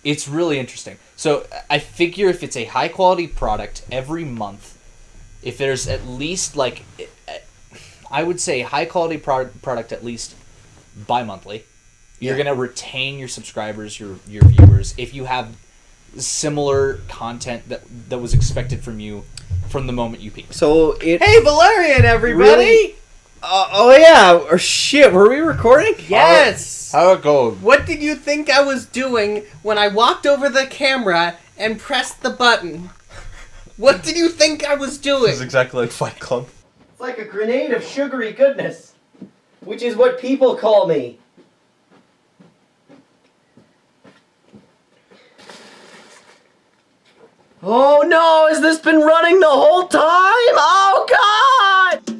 It's really interesting. So I figure if it's a high-quality product every month, if there's at least, like, I would say high-quality product at least bi-monthly, you're going to retain your subscribers, your viewers, if you have similar content that was expected from you from the moment you peaked. So Hey, Valerian, everybody! Really? Oh yeah, or shit, were we recording? Yes! How it goes? What did you think I was doing when I walked over the camera and pressed the button? What did you think I was doing? This is exactly like Fight Club. It's like a grenade of sugary goodness, which is what people call me. Oh no, has this been running the whole time? Oh god!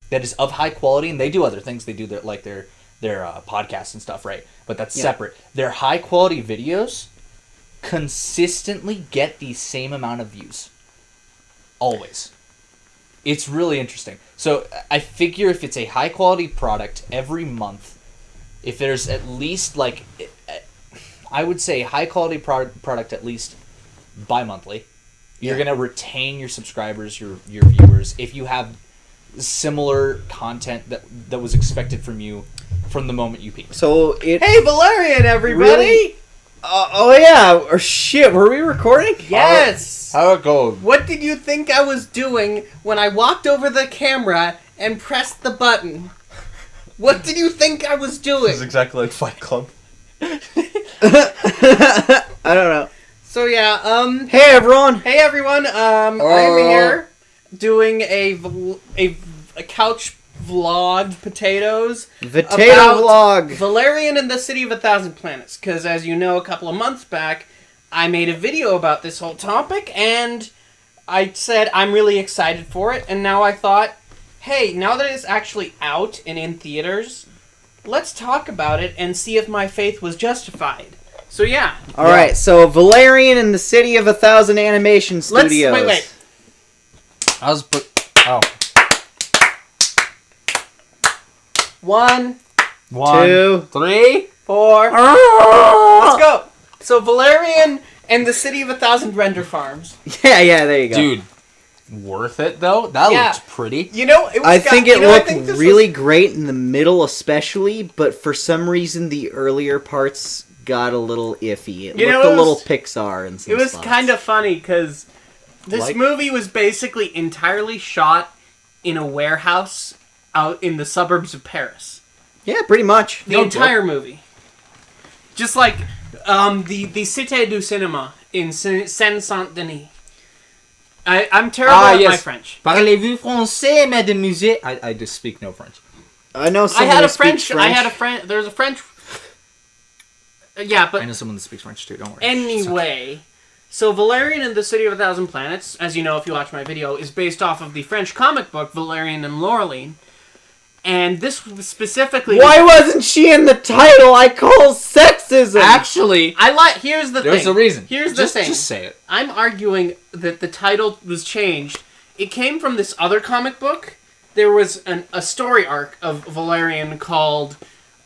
That is of high quality, and they do other things. They do their podcasts and stuff, right? But that's separate. Their high quality videos consistently get the same amount of views. Always. It's really interesting. So I figure if it's a high quality product every month, if there's at least, like, I would say high quality product at least bi-monthly, you're going to retain your subscribers, your viewers, if you have similar content that was expected from you from the moment you peaked. So it... Hey, Valerian, everybody! Really? Oh yeah, or shit, were we recording? Yes! How it goes? What did you think I was doing when I walked over the camera and pressed the button? What did you think I was doing? This is exactly like Fight Club. I don't know. So yeah, Hey everyone! Hey everyone, I'm here doing a couch vlog, potatoes. Potato about vlog! Valerian and the City of 1,000 Planets. Because as you know, a couple of months back, I made a video about this whole topic, and I said I'm really excited for it, and now I thought, hey, now that it's actually out and in theaters, let's talk about it and see if my faith was justified. So yeah. Alright, so Valerian and the City of 1,000 Animation Studios. Wait. I was One, 2, 3, 4. Let's go. So Valerian and the City of 1,000 Render Farms. Yeah, there you go. dude, worth it though. That looked pretty. You know, it was. I think it looked really great in the middle, especially, but for some reason the earlier parts got a little iffy. It looked a little Pixar in some It was spots. kind of funny because this movie was basically entirely shot in a warehouse out in the suburbs of Paris. Yeah, pretty much. The entire movie. Just like the Cité du Cinéma in Seine-Saint-Denis. I'm terrible at my French. Parlez-vous français, mesdemoiselles? I just speak no French. I know someone who speaks French. There's a French... yeah, but... I know someone that speaks French too, don't worry. Anyway, so Valerian and the City of 1,000 Planets, as you know if you watch my video, is based off of the French comic book Valerian and Laureline. And this specifically... Why wasn't she in the title? I call sexism! Actually... Here's the thing. There's a reason. Here's the thing. Just say it. I'm arguing that the title was changed. It came from this other comic book there was a story arc of Valerian called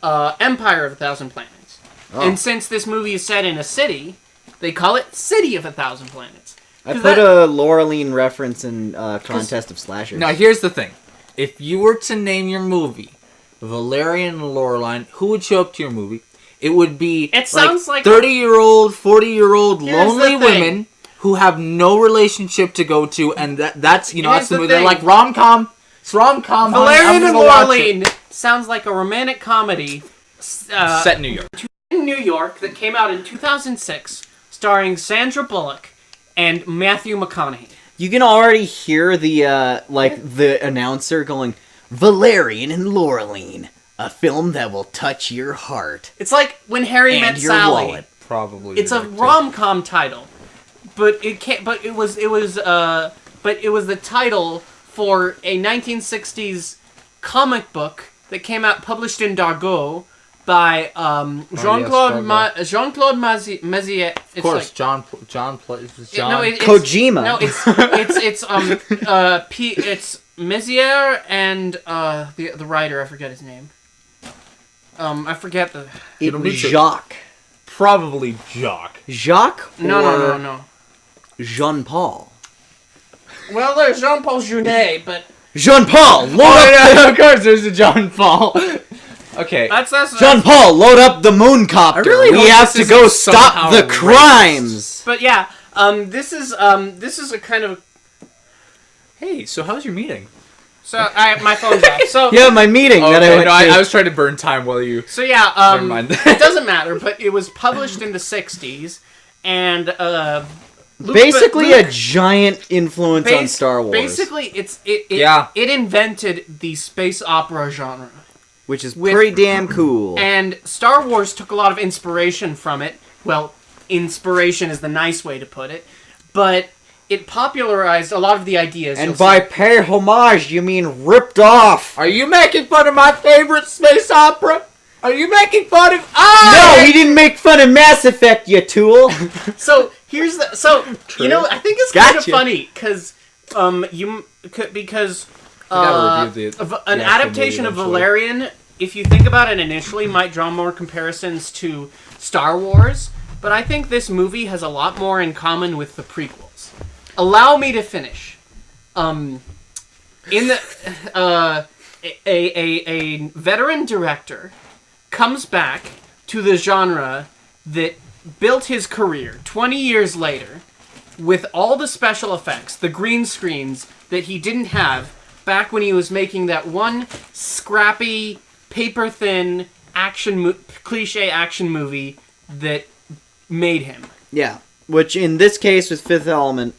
Empire of a Thousand Planets. Oh. And since this movie is set in a city, they call it City of a Thousand Planets. I put a Laureline reference in Contest of Slashers. Now, here's the thing. If you were to name your movie Valerian and Laureline, who would show up to your movie? It would be It sounds like 30-year-old, 40-year-old Here's lonely the thing. women who have no relationship to go to, and that's Here's that's the the movie. They're thing. like rom-com. It's rom-com. Valerian and Laureline Laureline sounds like a romantic comedy set in New York. in New York that came out in 2006, starring Sandra Bullock and Matthew McConaughey. You can already hear the announcer going, Valerian and Laureline, a film that will touch your heart. It's like When Harry And Met your Sally. wallet. Probably. It's a rom-com title, but it can't. But it was the title for a 1960s comic book that came out published in Dargaud by Jean-Claude Mazier. Of course, John. Kojima. No, it's Mazier and the writer. I forget his name. I forget the. It was Jacques. Probably Jock. Jacques or No. Jean-Paul? Well, there's Jean-Paul Junet, but Jean-Paul, load Oh, of course, there's a John Paul. Okay. that's Jean-Paul, load up the moon copter. really We hope have this to go isn't stop somehow the racist. crimes. But yeah, this is a kind of. Hey, so how's your meeting? So my phone's off. So Yeah, my meeting that I went to. I was trying to burn time while you. So yeah, Never mind. it doesn't matter. But it was published in the '60s, and Basically a giant influence on Star Wars. Basically, it invented the space opera genre, which is pretty damn cool. and Star Wars took a lot of inspiration from it. Well, inspiration is the nice way to put it, but it popularized a lot of the ideas. And you'll by see. pay homage, you mean ripped off. Are you making fun of my favorite space opera? Are you making fun of? No, he didn't make fun of Mass Effect, you tool. So here's the True. you know, I think it's kind of Gotcha. funny because an adaptation of Valerian, if you think about it initially, might draw more comparisons to Star Wars, but I think this movie has a lot more in common with the prequels. Allow me to finish. In the a veteran director comes back to the genre that built his career 20 years later with all the special effects, the green screens that he didn't have back when he was making that one scrappy, paper-thin cliche action movie that made him. Yeah, which in this case was Fifth Element,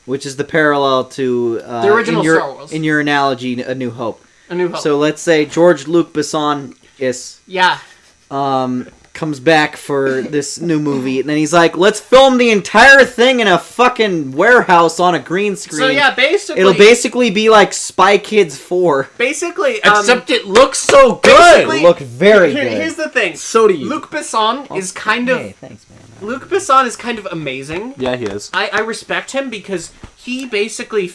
which is the parallel to The original Star Wars. In your analogy, A New Hope. A New Hope. So let's say George Luc Besson yeah. comes back for this new movie, and then he's like, let's film the entire thing in a fucking warehouse on a green screen. So yeah, basically... It'll basically be like Spy Kids 4. Basically... Except it looks so good. basically- Look very good. Here's the thing. So do you. Luc Besson is kind of... Hey, thanks, man. Luc Besson is kind of amazing. Yeah, he is. I respect him because he basically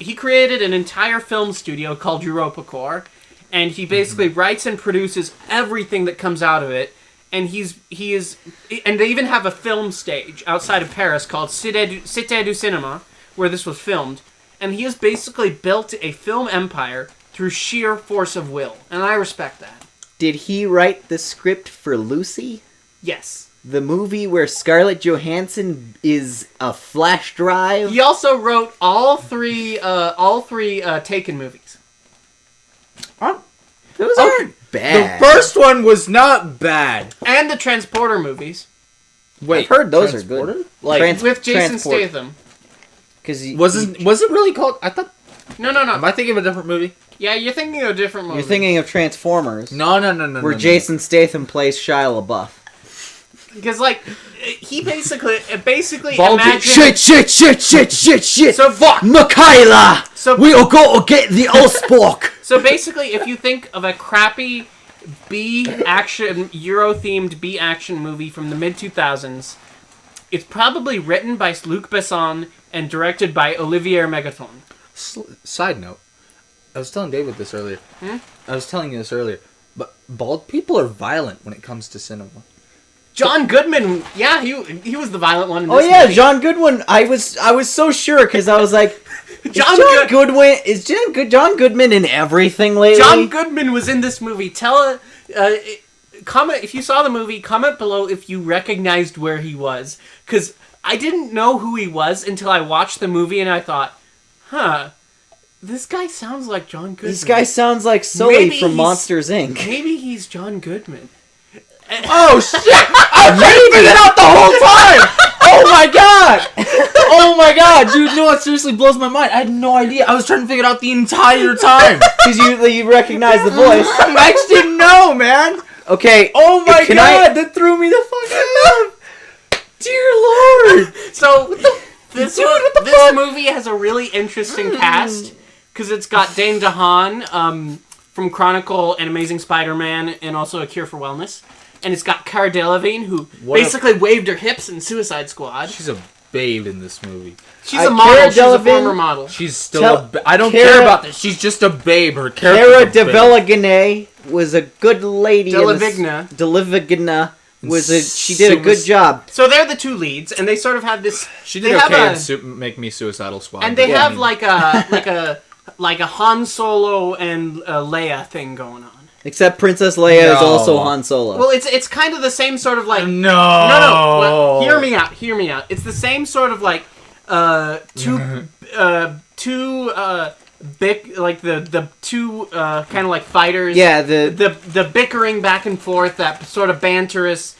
he created an entire film studio called EuropaCorp, and he basically writes and produces everything that comes out of it, and and they even have a film stage outside of Paris called Cité du Cinéma, where this was filmed, and he has basically built a film empire through sheer force of will, and I respect that. Did he write the script for Lucy? Yes. The movie where Scarlett Johansson is a flash drive? He also wrote all three Taken movies. Those aren't bad. The first one was not bad. And the Transporter movies. Wait, I've heard those are Transporter? good. Like With Jason Transport. Statham. Was it really called? I thought. No. Am I thinking of a different movie? Yeah, you're thinking of a different movie. You're thinking of Transformers. No. Where Jason Statham plays Shia LaBeouf. Because, like, he basically Baltic- imagined... Shit! So, fuck! Michaela! So- We'll go to get the Allspark! So, basically, if you think of a crappy B-action, Euro-themed B-action movie from the mid-2000s, it's probably written by Luc Besson and directed by Olivier Megaton. Side note. I was telling David this earlier. I was telling you this earlier. But bald people are violent when it comes to cinema. John Goodman, yeah, he was the violent one in this movie. John Goodman. I was so sure because I was like, John Goodman in everything lately? John Goodman was in this movie. Comment if you saw the movie. Comment below if you recognized where he was, because I didn't know who he was until I watched the movie and I thought, this guy sounds like John Goodman. This guy sounds like Sully from Monsters Inc. Maybe he's John Goodman. Oh shit! I was trying to figure it out the whole time. Oh my god! Oh my god, dude! No, it seriously blows my mind. I had no idea. I was trying to figure it out the entire time because you recognize the voice. I just didn't know, man. Okay. Oh my god, that threw me the fuck off. Dear Lord. So this movie has a really interesting cast because it's got Dane DeHaan from Chronicle and Amazing Spider-Man and also A Cure for Wellness. And it's got Cara Delevingne, who basically waved her hips in Suicide Squad. She's a babe in this movie. She's a model. She's a former model. She's still I don't care about this. She's just a babe. Her character. Cara Delevingne was a good lady. Delevingne she did a good job. So they're the two leads, and they sort of have this. She did okay in Make Me Suicidal Squad. And they have like a Han Solo and Leia thing going on. Except Princess Leia is also Han Solo. Well, it's kind of the same sort of like no. Well, hear me out. It's the same sort of like two big like the two kind of like fighters. Yeah, the bickering back and forth, that sort of banterous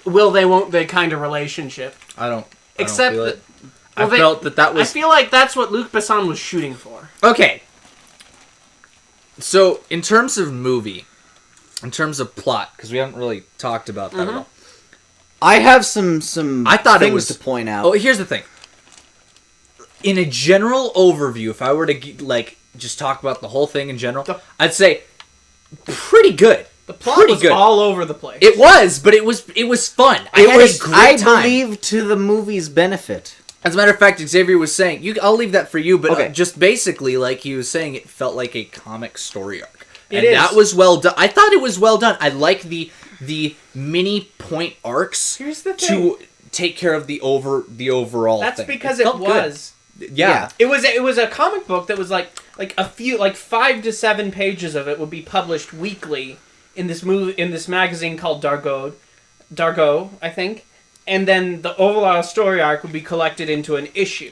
will they won't they kind of relationship. I felt that was. I feel like that's what Luc Besson was shooting for. Okay. So, in terms of movie, in terms of plot, because we haven't really talked about that at all. I have some things to point out. Oh, here's the thing. In a general overview, if I were to just talk about the whole thing in general, I'd say pretty good. The plot was all over the place. It was, but it was fun. I believe to the movie's benefit. As a matter of fact, Xavier was saying, I'll leave that for you, but just basically, like he was saying, it felt like a comic story arc. That was well done. I thought it was well done. I like the mini point arcs to take care of the overall thing. That's because it was. Good. Yeah. It was a comic book that was like a few 5 to 7 pages of it would be published weekly in this magazine called Dargo, I think. And then the overall story arc would be collected into an issue.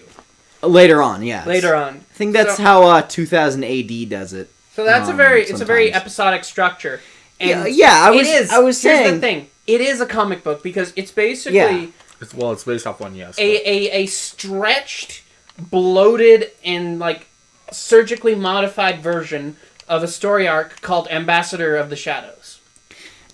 Later on, yeah. Later on. I think that's how 2000 AD does it. So that's a very episodic structure. And I was saying. Here's the thing. It is a comic book because it's basically... Yeah. It's based off one, yes. A stretched, bloated, and surgically modified version of a story arc called Ambassador of the Shadows.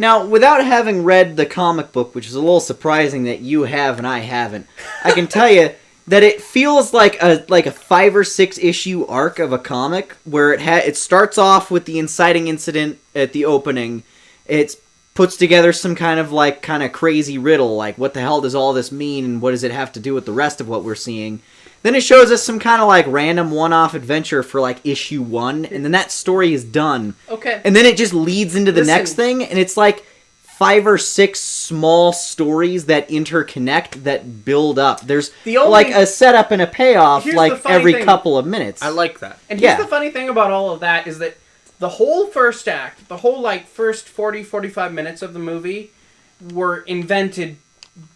Now, without having read the comic book, which is a little surprising that you have and I haven't, I can tell you that it feels like a 5 or 6 issue arc of a comic where it starts off with the inciting incident at the opening. It puts together some kind of crazy riddle, like what the hell does all this mean and what does it have to do with the rest of what we're seeing. Then it shows us some kind of random one-off adventure for issue 1, and then that story is done. Okay. And then it just leads into the next thing, and it's 5 or 6 small stories that interconnect, that build up. There's a setup and a payoff every couple of minutes. I like that. And here's the funny thing about all of that is that the whole first act, the whole first 40-45 minutes of the movie were invented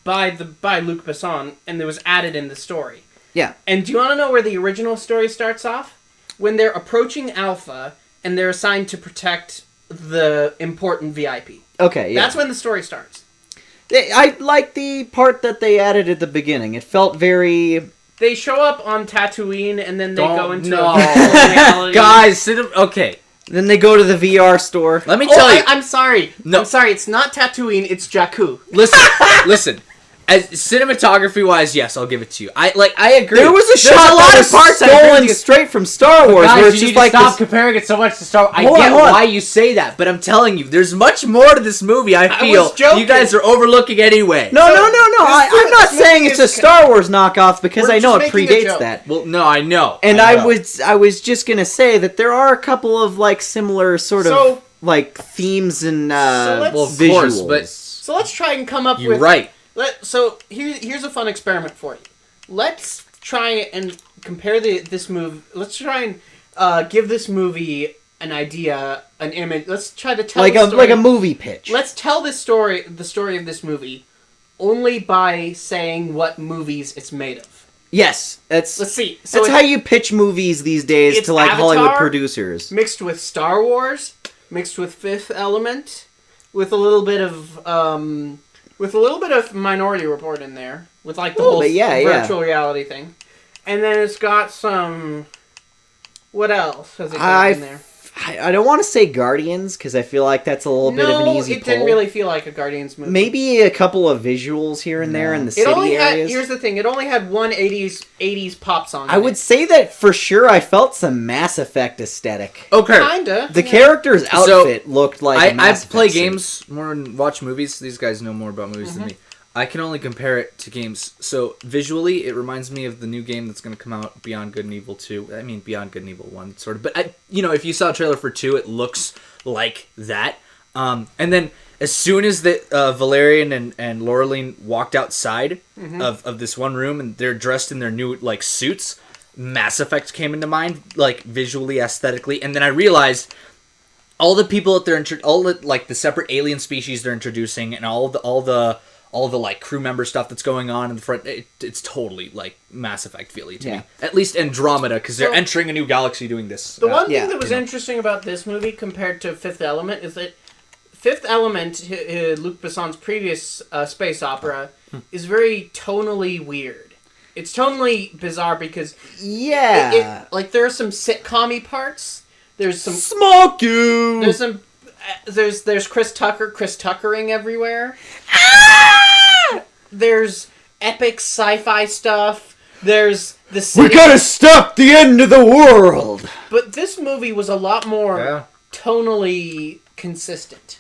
by Luc Besson, and it was added in the story. Yeah. And do you want to know where the original story starts off? When they're approaching Alpha, and they're assigned to protect the important VIP. Okay, yeah. That's when the story starts. I like the part that they added at the beginning. It felt very... They show up on Tatooine, and then they go into reality. Guys, okay. Then they go to the VR store. Let me tell you. I'm sorry. No. I'm sorry, it's not Tatooine, it's Jakku. Listen. as cinematography wise, yes, I'll give it to you. I agree. There was a shot that was stolen straight from Star Wars, Guys, where it's you just need to like stop this. comparing it so much to Star Wars. I Hold get on. why you say that, but I'm telling you, there's much more to this movie. I feel was joking. you guys are overlooking anyway. No. I'm not this saying movie it's a is- Star Wars knockoff because We're I know just it making a predates joke. that. Well, no, I know. And I I know. was just gonna say that there are a couple of like similar sort So- of like themes and let's- Well, of visuals. course, but So let's try and come up you're with... right. So here's a fun experiment for you. Let's try and compare this movie. Let's try and give this movie an idea, an image. Let's try to tell like the a story. like a movie pitch. Let's tell the story of this movie, only by saying what movies it's made of. Yes, Let's see. So that's it's how you pitch movies these days it's to like Avatar, Hollywood producers. mixed with Star Wars, mixed with Fifth Element, with a little bit of Minority Report in there, with like the Little whole bit, yeah. virtual reality thing, and then it's got some. What else has it got in there? I don't want to say Guardians because I feel like that's a little bit of an easy it pull. didn't really feel like a Guardians movie. Maybe a couple of visuals here and there in the It city only had. areas. Here's the thing. It only had one 80s pop song. I would say that for sure. I felt some Mass Effect aesthetic. Okay. Kinda. The character's outfit looked like. a I Mass play Effect suit. games more than watch movies. These guys know more about movies than me. I can only compare it to games. So visually, it reminds me of the new game that's going to come out, Beyond Good and Evil 2. I mean, Beyond Good and Evil 1, sort of. But, if you saw a trailer for 2, it looks like that. And then as soon as the Valerian and Laureline walked outside of this one room and they're dressed in their new, like, suits, Mass Effect came into mind, like, visually, aesthetically. And then I realized all the people that the separate alien species they're introducing and all the like crew member stuff that's going on in the front, it's totally like Mass Effect feely to me. At least Andromeda, because they're entering a new galaxy doing this. The one thing that was interesting about this movie compared to Fifth Element is that Fifth Element, Luc Besson's previous space opera, is very tonally weird. It's tonally bizarre because like there are some sitcom-y parts. There's some Smoke you. There's some. There's Chris Tuckering everywhere. There's epic sci-fi stuff. There's the city. We gotta stop the end of the world. But this movie was a lot more tonally consistent.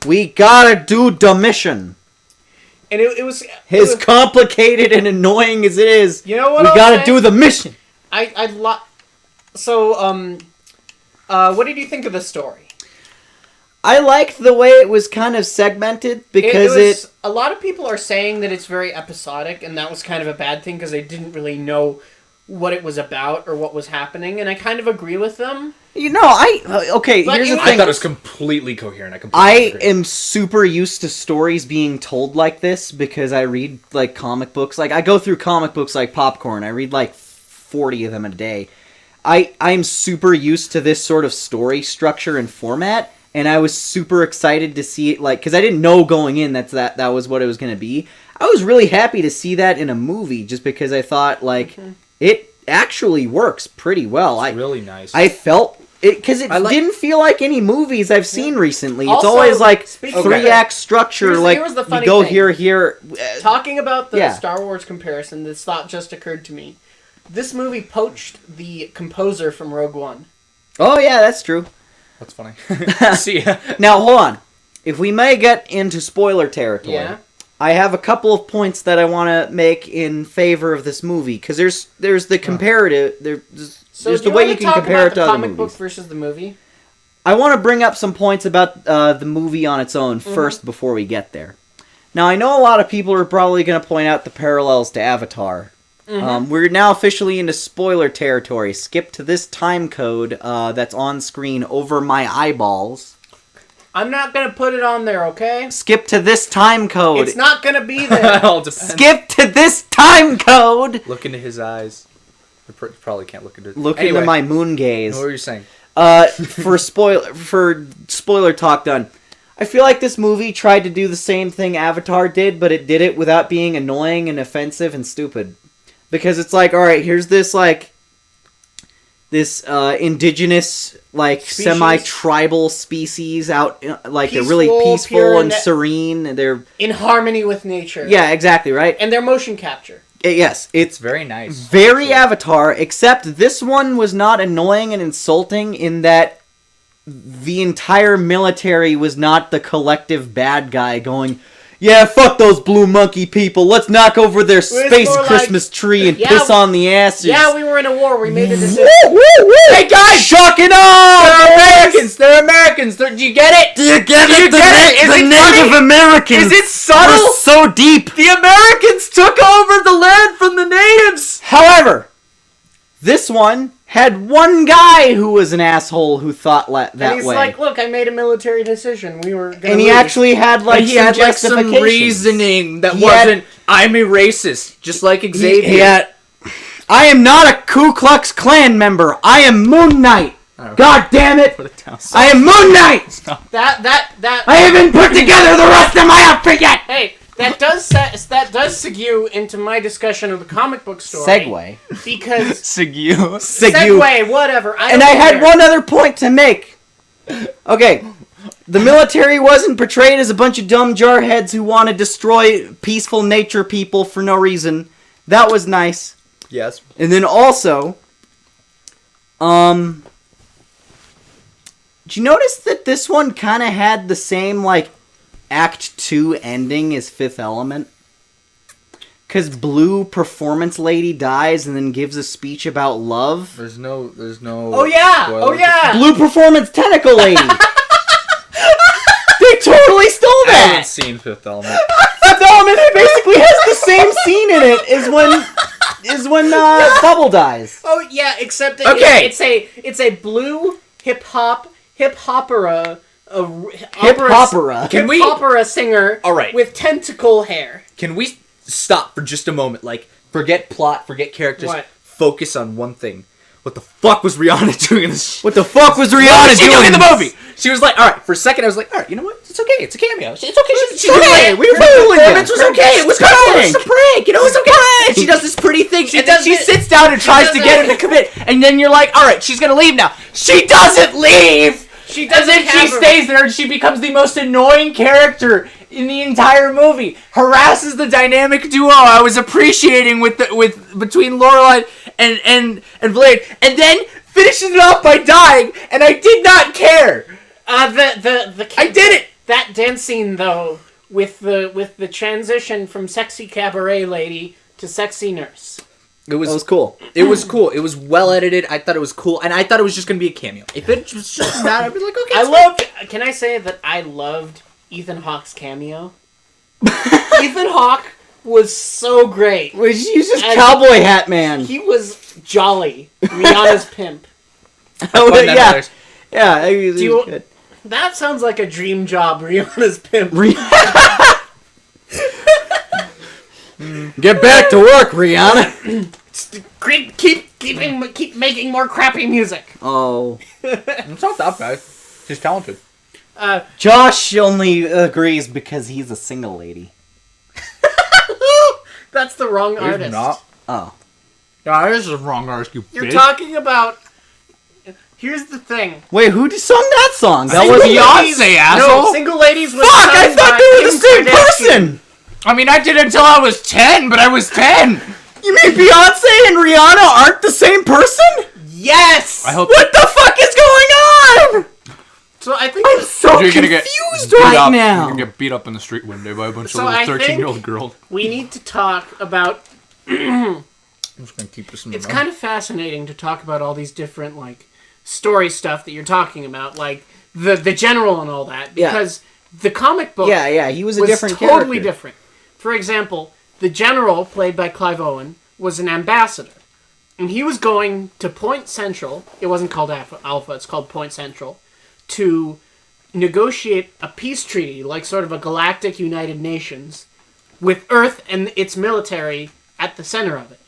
We gotta do the mission. And it was As complicated and annoying as it is, you know what we I'll gotta say? do the mission. So what did you think of the story? I liked the way it was kind of segmented because a lot of people are saying that it's very episodic, and that was kind of a bad thing because they didn't really know what it was about or what was happening, and I kind of agree with them. here's the But thing. I thought it was completely coherent. I agree. am super used to stories being told like this because I read like comic books. Like I go through comic books like popcorn. I read like 40 of them a day. I'm super used to this sort of story structure and format, and I was super excited to see it, like, because I didn't know going in that was what it was going to be. I was really happy to see that in a movie just because I thought, like, it actually works pretty well. It's really nice. I felt it because it didn't feel like any movies I've seen recently. It's Also, always like speaking of 3-act structure. here's the we funny go thing. here. Talking about the Yeah. Star Wars comparison, this thought just occurred to me. This movie poached the composer from Rogue One. Oh yeah, that's true. That's funny. See ya. Now hold on. If we may get into spoiler territory, Yeah. I have a couple of points that I want to make in favor of this movie because there's the comparative. So There's do the you way want you to can talk compare about it to the other comic book movies. versus the movie? I want to bring up some points about the movie on its own first before we get there. Now, I know a lot of people are probably going to point out the parallels to Avatar. We're now officially into spoiler territory. Skip to this time code that's on screen over my eyeballs. I'm not gonna put it on there, okay? Skip to this time code. It's not gonna be there. It all depends. Skip to this time code! Look into his eyes. You probably can't look into. Look Anyway, into my moon gaze. What were you saying? For spoiler talk done. I feel like this movie tried to do the same thing Avatar did, but it did it without being annoying and offensive and stupid. Because it's like, alright, here's this, like, indigenous, like, Species. semi-tribal species out, like, they're really Peaceful, peaceful pure, and serene. They're in harmony with nature. yeah, exactly right. And their motion capture. Yes, it's It's very nice. very Avatar, except this one was not annoying and insulting in that the entire military was not the collective bad guy going, yeah, fuck those blue monkey people. Let's knock over their space more like, Christmas tree and yeah, piss on the asses. Yeah, we were in a war. We made a decision. Woo, woo, woo. Hey guys, Shock it off! they're Americans. They're Americans. Do you get it? Do you get Do you it? get it? Is The it Native funny? Americans Is it subtle? were so deep. The Americans took over the land from the natives. However, this one had one guy who was an asshole who thought that And he's way. like, look, I made a military decision. We were gonna And he lose. actually had like He some had like some justifications. reasoning that He had- wasn't. I'm a racist, just like Xavier. He had, I am not a Ku Klux Klan member. I am Moon Knight. Oh. God damn it! Put it down. I am Moon Knight. That I haven't put together the rest of my outfit yet. hey, that does segue into my discussion of the comic book story. Segue. Because Sigu. segue, whatever. And I had one other point to make. Okay, the military wasn't portrayed as a bunch of dumb jarheads who want to destroy peaceful nature people for no reason. That was nice. Yes. And then also, did you notice that this one kind of had the same, like, Act 2 ending as Fifth Element? Because Blue Performance Lady dies and then gives a speech about love. There's no. Oh yeah! spoilers. Oh yeah! Blue Performance Tentacle Lady! They totally stole I haven't that! seen Fifth Element. Fifth Element basically has the same scene in it as when Bubble dies. Oh yeah, except that Okay. it's a blue hip hopera Hip-hopera. Can we- opera singer All right. with tentacle hair. Can we stop for just a moment? Like, forget plot, forget characters. What? Focus on one thing. What the fuck was Rihanna doing in this? What the fuck was What Rihanna was she doing in the this? movie? She was like, all right. For a second, I was like, all right. You know what? It's okay. It's a cameo. It's okay. She's okay. We were fooling you. performance was okay. It was It's a prank. a prank. You know, it's okay. And she does this pretty thing, and then does she it- sits down and tries does to get it- him to commit. And then you're like, all right, she's gonna leave now. She doesn't leave. She And doesn't then she have a- stays there, and she becomes the most annoying character in the entire movie. Harasses the dynamic duo I was appreciating with between Lorelai and Valerian, and then finishes it off by dying, and I did not care. I did it. That dance scene though, with the transition from sexy cabaret lady to sexy nurse. It was That was cool. It was cool. It was well edited. I thought it was cool, and I thought it was just gonna be a cameo. If it was just that, I'd be like, okay. Can I say that I loved Ethan Hawke's cameo? Ethan Hawke was so great. He's just And- cowboy hat man. He was jolly, Rihanna's pimp. Oh, Fun that yeah, matters. yeah. He was Do you- good. That sounds like a dream job, Rihanna's pimp. Get back to work, Rihanna. Keep making more crappy music. Oh, It's not that bad. She's talented. Josh only agrees because he's a single lady. That's the wrong artist. Oh, Yeah, this is wrong artist, you You're talking about. Here's the thing. wait, who sung that song? That Single was Ladies- Beyonce, No, asshole. Single Ladies was Fuck! I sung thought by they were the Kim same Kardashian. person. I mean, I did until I was 10, but I was 10. You mean Beyonce and Rihanna aren't the same person? Yes! I hope. What the fuck is going on? So I think I'm so confused right now. You're gonna get beat up in the street one day by a bunch So of I little think- 13-year-old girls. we need to talk about. I'm just gonna keep this in It's kind of fascinating to talk about all these different like story stuff that you're talking about, like the general and all that, Yeah. because the comic book Yeah, he was a was different totally character. different. For example, the general, played by Clive Owen, was an ambassador. And he was going to Point Central, it wasn't called Alpha, it's called Point Central, to negotiate a peace treaty, like sort of a galactic United Nations, with Earth and its military at the center of it.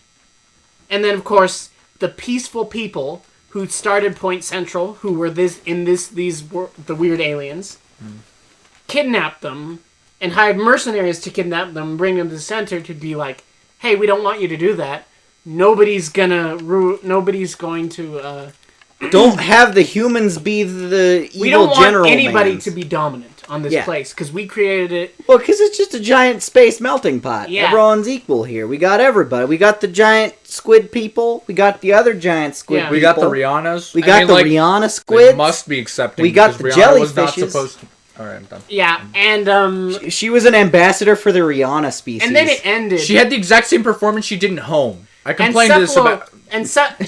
And then, of course, the peaceful people who started Point Central, who were the weird aliens, kidnapped them and hired mercenaries to kidnap them and bring them to the center to be like, hey, we don't want you to do that. nobody's going to Don't have the humans be the evil we don't general want anybody mans. to be dominant on this Yeah. place because we created it. Well, because it's just a giant space melting pot. Yeah. Everyone's equal here. We got everybody. We got the giant squid people. We got the other giant squid Yeah. people. We got the Rihannas. We got the Rihanna They squids. must be accepting. We got because the Rihanna was not jellyfishes. supposed to. All right, I'm done. Yeah, and She was an ambassador for the Rihanna species. and then it ended. She had the exact same performance she did in Home. I and complained to this about.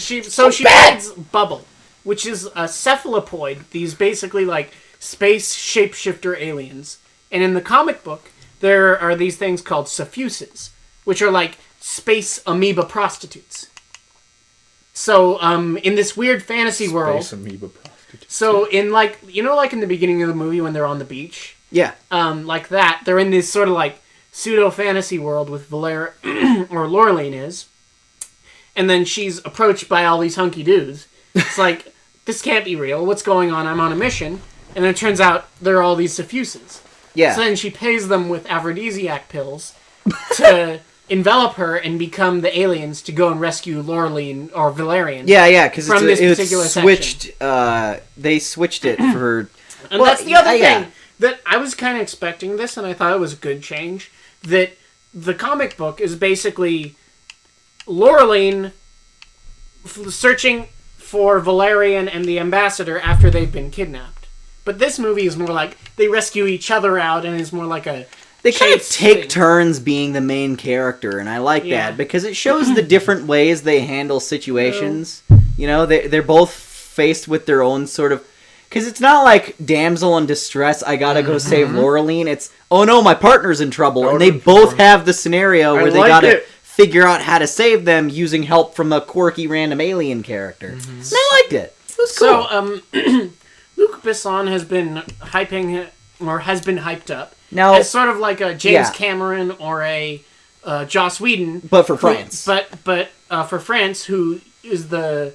she plays Bubble, which is a cephalopoid. These basically like space shapeshifter aliens. And in the comic book, there are these things called suffuses, which are like space amoeba prostitutes. So, in this weird fantasy world, Space amoeba prostitute. so in like in the beginning of the movie when they're on the beach, Yeah. like that, they're in this sort of like pseudo fantasy world with or Laureline is, and then she's approached by all these hunky dudes. It's like, this can't be real. What's going on? I'm on a mission, and then it turns out there are all these suffuses. Yeah. So then she pays them with aphrodisiac pills to envelop her and become the aliens to go and rescue Laureline or Valerian. Yeah, because From this it was particular switched. They switched it for. And Well, that's the other yeah. thing. That I was kind of expecting this, and I thought it was a good change. That the comic book is basically Laureline searching for Valerian and the ambassador after they've been kidnapped. But this movie is more like they rescue each other out, and is more like a They kind of chase take thing. turns being the main character, and I like Yeah. that because it shows the different ways they handle situations. You know, they're both faced with their own sort of. Because it's not like damsel in distress, I gotta go save Laureline. It's, oh no, my partner's in trouble. And they both have the scenario where they like gotta it. figure out how to save them using help from a quirky random alien character. And I liked it. It was cool. So, Luc Besson has been hyped up Now, as sort of like a James Yeah. Cameron or a Joss Whedon, but for France. But for France, who is the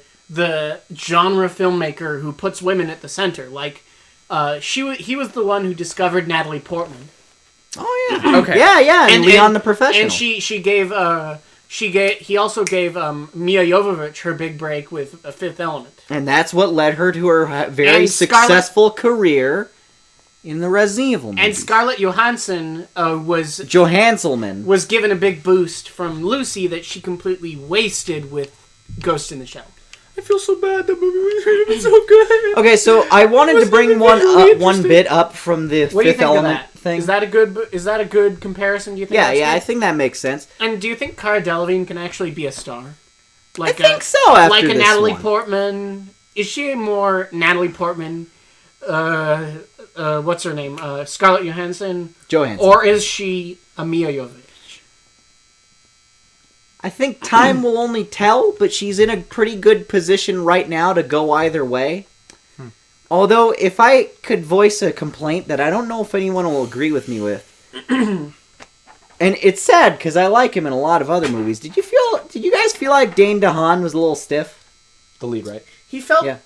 genre filmmaker who puts women at the center. Like, he was the one who discovered Natalie Portman. Oh yeah. Okay. Yeah, and Leon the Professional. And he also gave Mia Jovovich her big break with A Fifth Element. And that's what led her to her very And successful career in the Resident Evil movies. And Scarlett Johansson was Johanselman. given a big boost from Lucy that she completely wasted with Ghost in the Shell. I feel so bad. The movie was so good. Okay, so I wanted to bring one bit up from the What do you Fifth think of Element that? thing. Is that a good comparison? Do you think? Yeah, that's I good? think that makes sense. And do you think Cara Delevingne can actually be a star? I think so. After like a this Natalie one. Portman. Is she more Natalie Portman? What's her name? Scarlett Johansson. Johansson. Or is she a Mia Jovovich? I think time will only tell, but she's in a pretty good position right now to go either way. Although, if I could voice a complaint that I don't know if anyone will agree with me with, and it's sad because I like him in a lot of other movies. Did you guys feel like Dane DeHaan was a little stiff? The lead, right? He felt Yeah.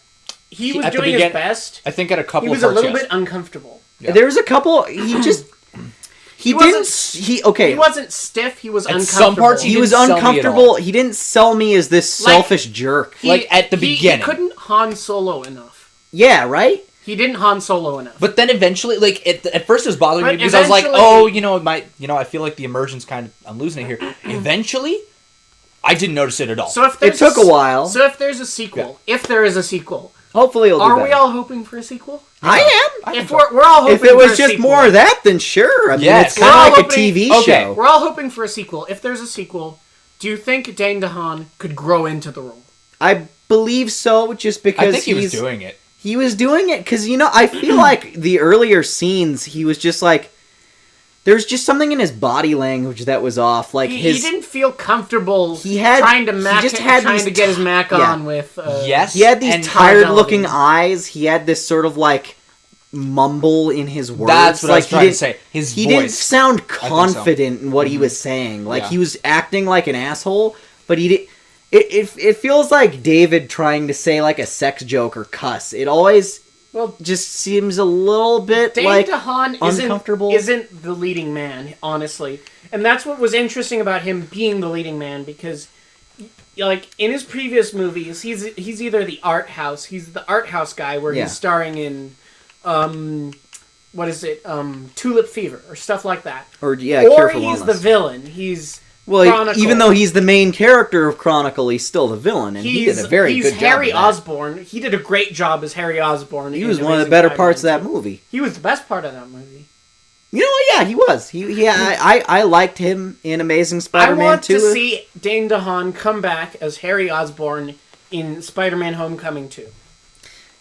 he was at the doing his begin- best. I think at a couple He was of a parts, little yes. bit uncomfortable. Yeah. There was a couple. He just. He wasn't- didn't. He okay. He wasn't stiff. He was At uncomfortable. some parts, He was didn't sell me at uncomfortable. all. He didn't sell me as this Like, selfish jerk. like, at the beginning. He couldn't Han Solo enough. Yeah, right. He didn't Han Solo enough. But then eventually, like at first it was bothering But me because I was like, eventually- oh, I feel like the immersion's I'm losing it here. Eventually, I didn't notice it at all. So if It there's took a while. So if there's a sequel, if there is a sequel, Hopefully, it'll do are better. we all hoping for a sequel? I am. If we're all hoping If it for was a just sequel, more of that, then sure. I mean, Yes. it's kind We're all of like a hoping- TV Okay. show. we're all hoping for a sequel. If there's a sequel, do you think Dane DeHaan could grow into the role? I believe so, just I because think he was doing it. He was doing it because I feel like the earlier scenes, he was just like. There's just something in his body language that was off. Like He didn't feel comfortable. Trying to get his Mac yeah. on with. Yes. He had these and tired-looking Delevingne. eyes. He had this sort of like mumble in his words. That's what I was he trying to didn't- say. His he voice. didn't sound so. confident in what he was saying. Like Yeah. he was acting like an asshole, but he did. It feels like David trying to say like a sex joke or cuss. It always just seems a little bit Dane like DeHaan uncomfortable. isn't the leading man, honestly. And that's what was interesting about him being the leading man, because like in his previous movies, he's either the art house guy where Yeah. he's starring in what is it, Tulip Fever or stuff like that, Or Cure or for he's Wellness. the villain. He's Well, Chronicle. even though he's the main character of Chronicle, he's still the villain, and he did a very he's good job. Harry of that. Osborn. He did a great job as Harry Osborn. He in was one of the Amazing better Spider-Man parts of that 2. movie. He was the best part of that movie. You know what? Yeah, he was. I liked him in Amazing I Spider-Man want 2. to see Dane DeHaan come back as Harry Osborn in Spider-Man: Homecoming 2.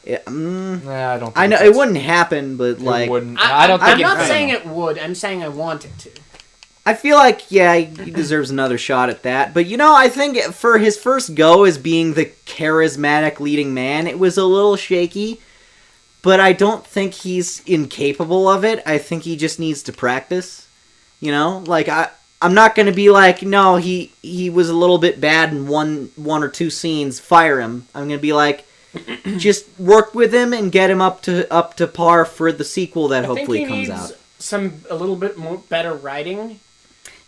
Yeah, Nah, I don't. Think I know that's- it wouldn't happen, but like, wouldn't. I don't think I'm it not could. saying it would. I'm saying I want it to. I feel like he deserves another shot at that. But I think for his first go as being the charismatic leading man, it was a little shaky. But I don't think he's incapable of it. I think he just needs to practice. Like I'm not going to be like, no, he was a little bit bad in one or two scenes, fire him. I'm going to be like, just work with him and get him up to par for the sequel that hopefully comes out. A little bit more better writing.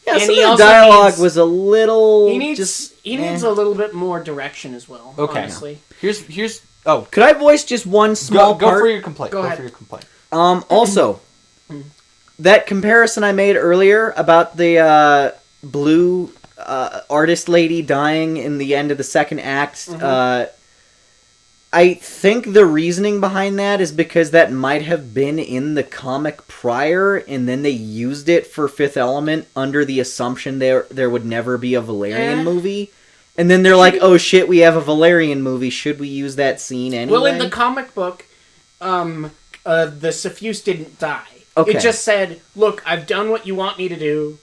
Yeah, And some he of the also dialogue needs- was a little. He needs a little bit more direction as well. Okay. Honestly. Here's. Oh, Could I voice just one small go part? for your complaint. Go Go ahead. for your complaint. Also, that comparison I made earlier about the blue artist lady dying in the end of the second act. I think the reasoning behind that is because that might have been in the comic prior, and then they used it for Fifth Element under the assumption there would never be a Valerian movie. And then they're like, oh shit, we have a Valerian movie. Should we use that scene anyway? Well, in the comic book, the Suffuse didn't die. Okay. It just said, "Look, I've done what you want me to do.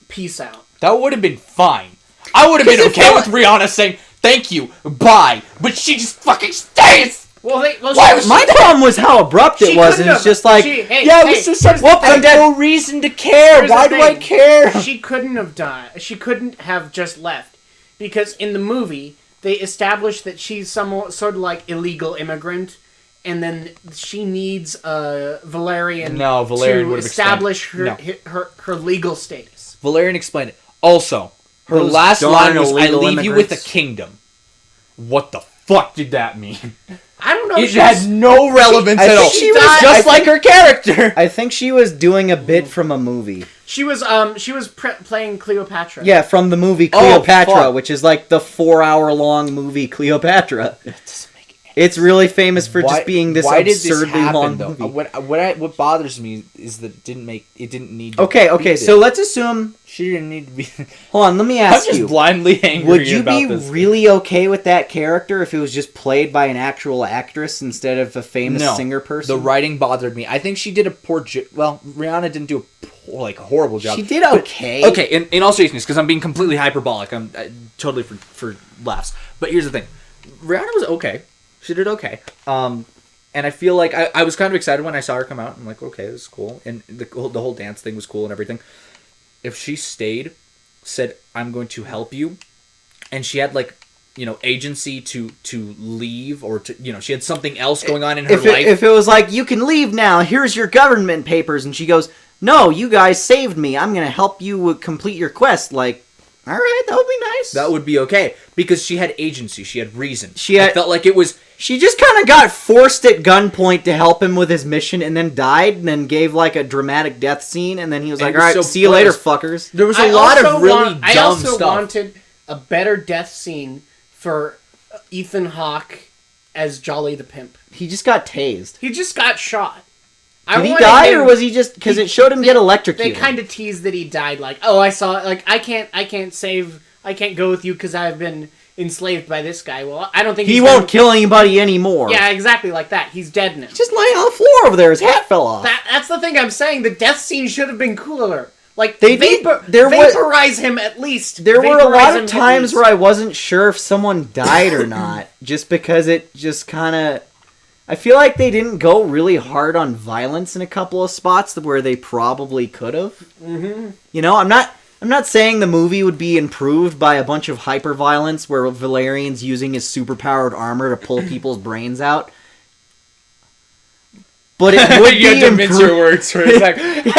Peace out." That would have been fine. I would have been okay with Rihanna saying thank you, bye, but she just fucking stays. Well, My problem was how abrupt it She was. couldn't It's have- just like, she- hey, Yeah, it hey, was just such. here's the I've thing. no reason to care. Here's the Why do I thing. care? She couldn't have died. She couldn't have just left because in the movie they established that she's sort of like illegal immigrant, and then she needs Valerian. No, Valerian to would have establish explained. her legal status. Valerian explained it. Also, her Those last darn line was, "I illegal leave you with a immigrants." kingdom." What the fuck did that mean? I don't know. It had no relevance I at think all. she was- just I like her character. I think she was doing a bit from a movie. She was playing Cleopatra. Yeah, from the movie Oh, Cleopatra, fuck. which is like the 4-hour-long movie Cleopatra. That doesn't make any It's really famous for just being this why did this absurdly happen, long though? movie. What bothers me is that it didn't need. To Okay, be so there. let's assume. She didn't need to be. Hold on, let me I'm ask just you. blindly angry Would you about be this. really okay with that character if it was just played by an actual actress instead of a famous No, singer person? The writing bothered me. I think she did a poor. Well, Rihanna didn't do a horrible job. She did okay. Okay, in all seriousness, because I'm being completely hyperbolic. I'm totally for laughs. But here's the thing: Rihanna was okay. She did okay. And I feel like I was kind of excited when I saw her come out. I'm like, okay, this is cool, and the whole dance thing was cool and everything. If she stayed, said, "I'm going to help you," and she had agency to leave, or to she had something else going on in her life. If it was like, you can leave now, here's your government papers, and she goes, no, you guys saved me, I'm going to help you complete your quest, like, alright, that would be nice. That would be okay, because she had agency, she had reason. I felt like it was... She just kind of got forced at gunpoint to help him with his mission, and then died, and then gave like a dramatic death scene, and then he was And like, it was alright, so see you later, pointless. fuckers. There was a lot of really dumb I also stuff. wanted a better death scene for Ethan Hawke as Jolly the Pimp. He just got tased. He just got shot. Did he die, or was he just... Because it showed him get electrocuted. They kind of teased that he died, like, oh, I saw it, like, I can't go with you because I've been enslaved by this guy. Well, I don't think He won't kill anybody anymore. Yeah, exactly like that. He's dead now. Just laying on the floor over there, his hat fell off. That's the thing I'm saying. The death scene should have been cooler. Like, They did- there was- vaporize him at least. There were a Vaporize lot him of at times least. where I wasn't sure if someone died or not, just because it just kind of... I feel like they didn't go really hard on violence in a couple of spots where they probably could have. Mm-hmm. I'm not saying the movie would be improved by a bunch of hyper-violence where Valerian's using his superpowered armor to pull people's brains out. but it would You be had to mince your improved. words for a second.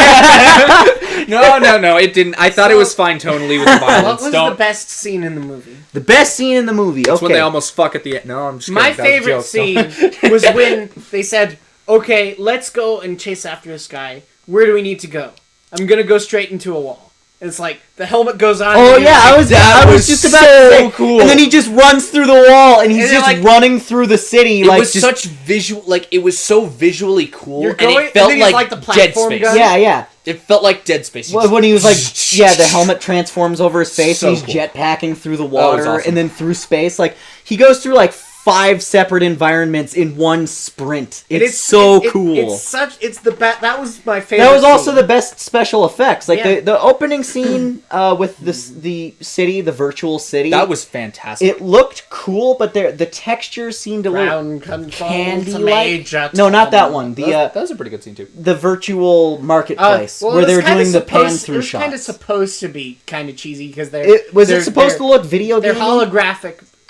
No, it didn't. I thought it was fine tonally with the What violence. was Don't. the best scene in the movie? The best scene in the movie. It's when Okay. they almost fuck at the end. No, I'm just My kidding. That was a favorite joke. scene was when they said, "Okay, let's go and chase after this guy. Where do we need to go? I'm gonna go straight into a wall." And it's like the helmet goes on. Oh and you're yeah, like, I was just about to say, cool. and then he just runs through the wall, and he's And they're just like- running through the city, It like was just such visual, like it was so visually cool, You're and going- it felt and then he's like, like the Dead platform Space. gun. yeah. It felt like Dead Space. Well, when he was like, yeah, the helmet transforms over his face, So and he's cool. jetpacking through the That was water, awesome. and then through space. Like he goes through like 5 separate environments in one sprint. It's so cool. It's the best. That was my favorite. That was also scene. the best special effects. Like Yeah. the opening scene with the city, the virtual city. That was fantastic. It looked cool, but the textures seemed a little Ground control candy to like. Major No, not that Tom. one. that was a pretty good scene too. The virtual marketplace Well, where it was they're kinda doing the pan supposed- through It was kind of shots. supposed to be kind of cheesy because they're. It was they're- it supposed to look video They're game?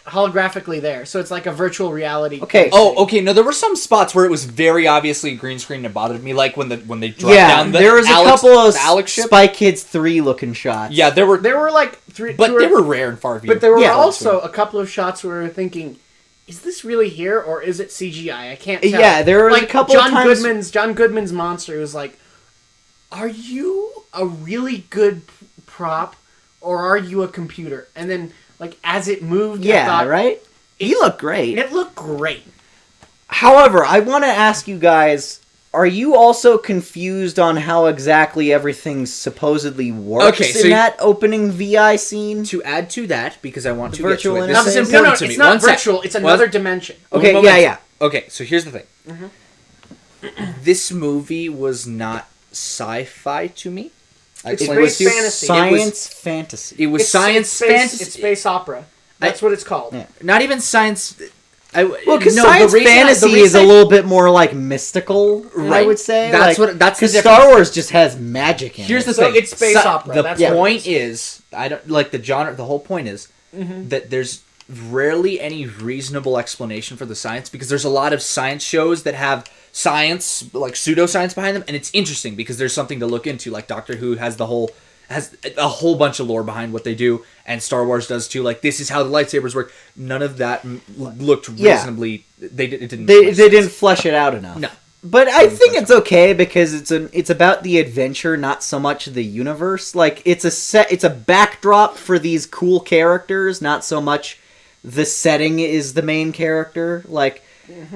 holographically there, so it's like a virtual reality. Okay. kind of Oh, thing. okay. No, there were some spots where it was very obviously green screen that bothered me, like when they dropped Yeah, down the there was a Alex, couple of the Alex ship. Spy Kids 3 looking shots. Yeah, there were, There were like three, but two they or- were rare and far few. But there were Yeah. also a couple of shots where we were thinking, is this really here or is it CGI? I can't tell. Yeah, there was like a couple of times- John Goodman's monster was like, are you a really good prop or are you a computer? And then like as it moved, I Yeah, thought, right? He looked great. It looked great. However, I want to ask you guys, are you also confused on how exactly everything supposedly works Okay, so in you- that opening VI scene? to add to that, because I want to virtual get to it. interface? This is No, important no, to me. it's not One sec. virtual. It's One- another dimension. Okay, one yeah, moment. yeah. Okay, so here's the thing. This movie was not sci-fi to me. I It's explained this to you. space fantasy. Science fantasy. It was science space, fantasy. It's space opera. That's what it's called. Yeah. Not even science. Well, because no, science the reason fantasy the is a reason little bit more like mystical, I Right. would say. That's like, what- that's the 'cause difference. Star Wars just has magic in Here's it. the So thing. it's space opera. The That's what it point is. is, I don't like the genre. The whole point is that there's rarely any reasonable explanation for the science, because there's a lot of science shows that have science, like pseudoscience behind them, and it's interesting because there's something to look into. Like Doctor Who has a whole bunch of lore behind what they do, and Star Wars does too. Like, this is how the lightsabers work. None of that looked Yeah. reasonably. It didn't. They make didn't sense. flesh it out enough. No. But I think it's okay because it's about the adventure, not so much the universe. Like it's a backdrop for these cool characters, not so much the setting is the main character. Like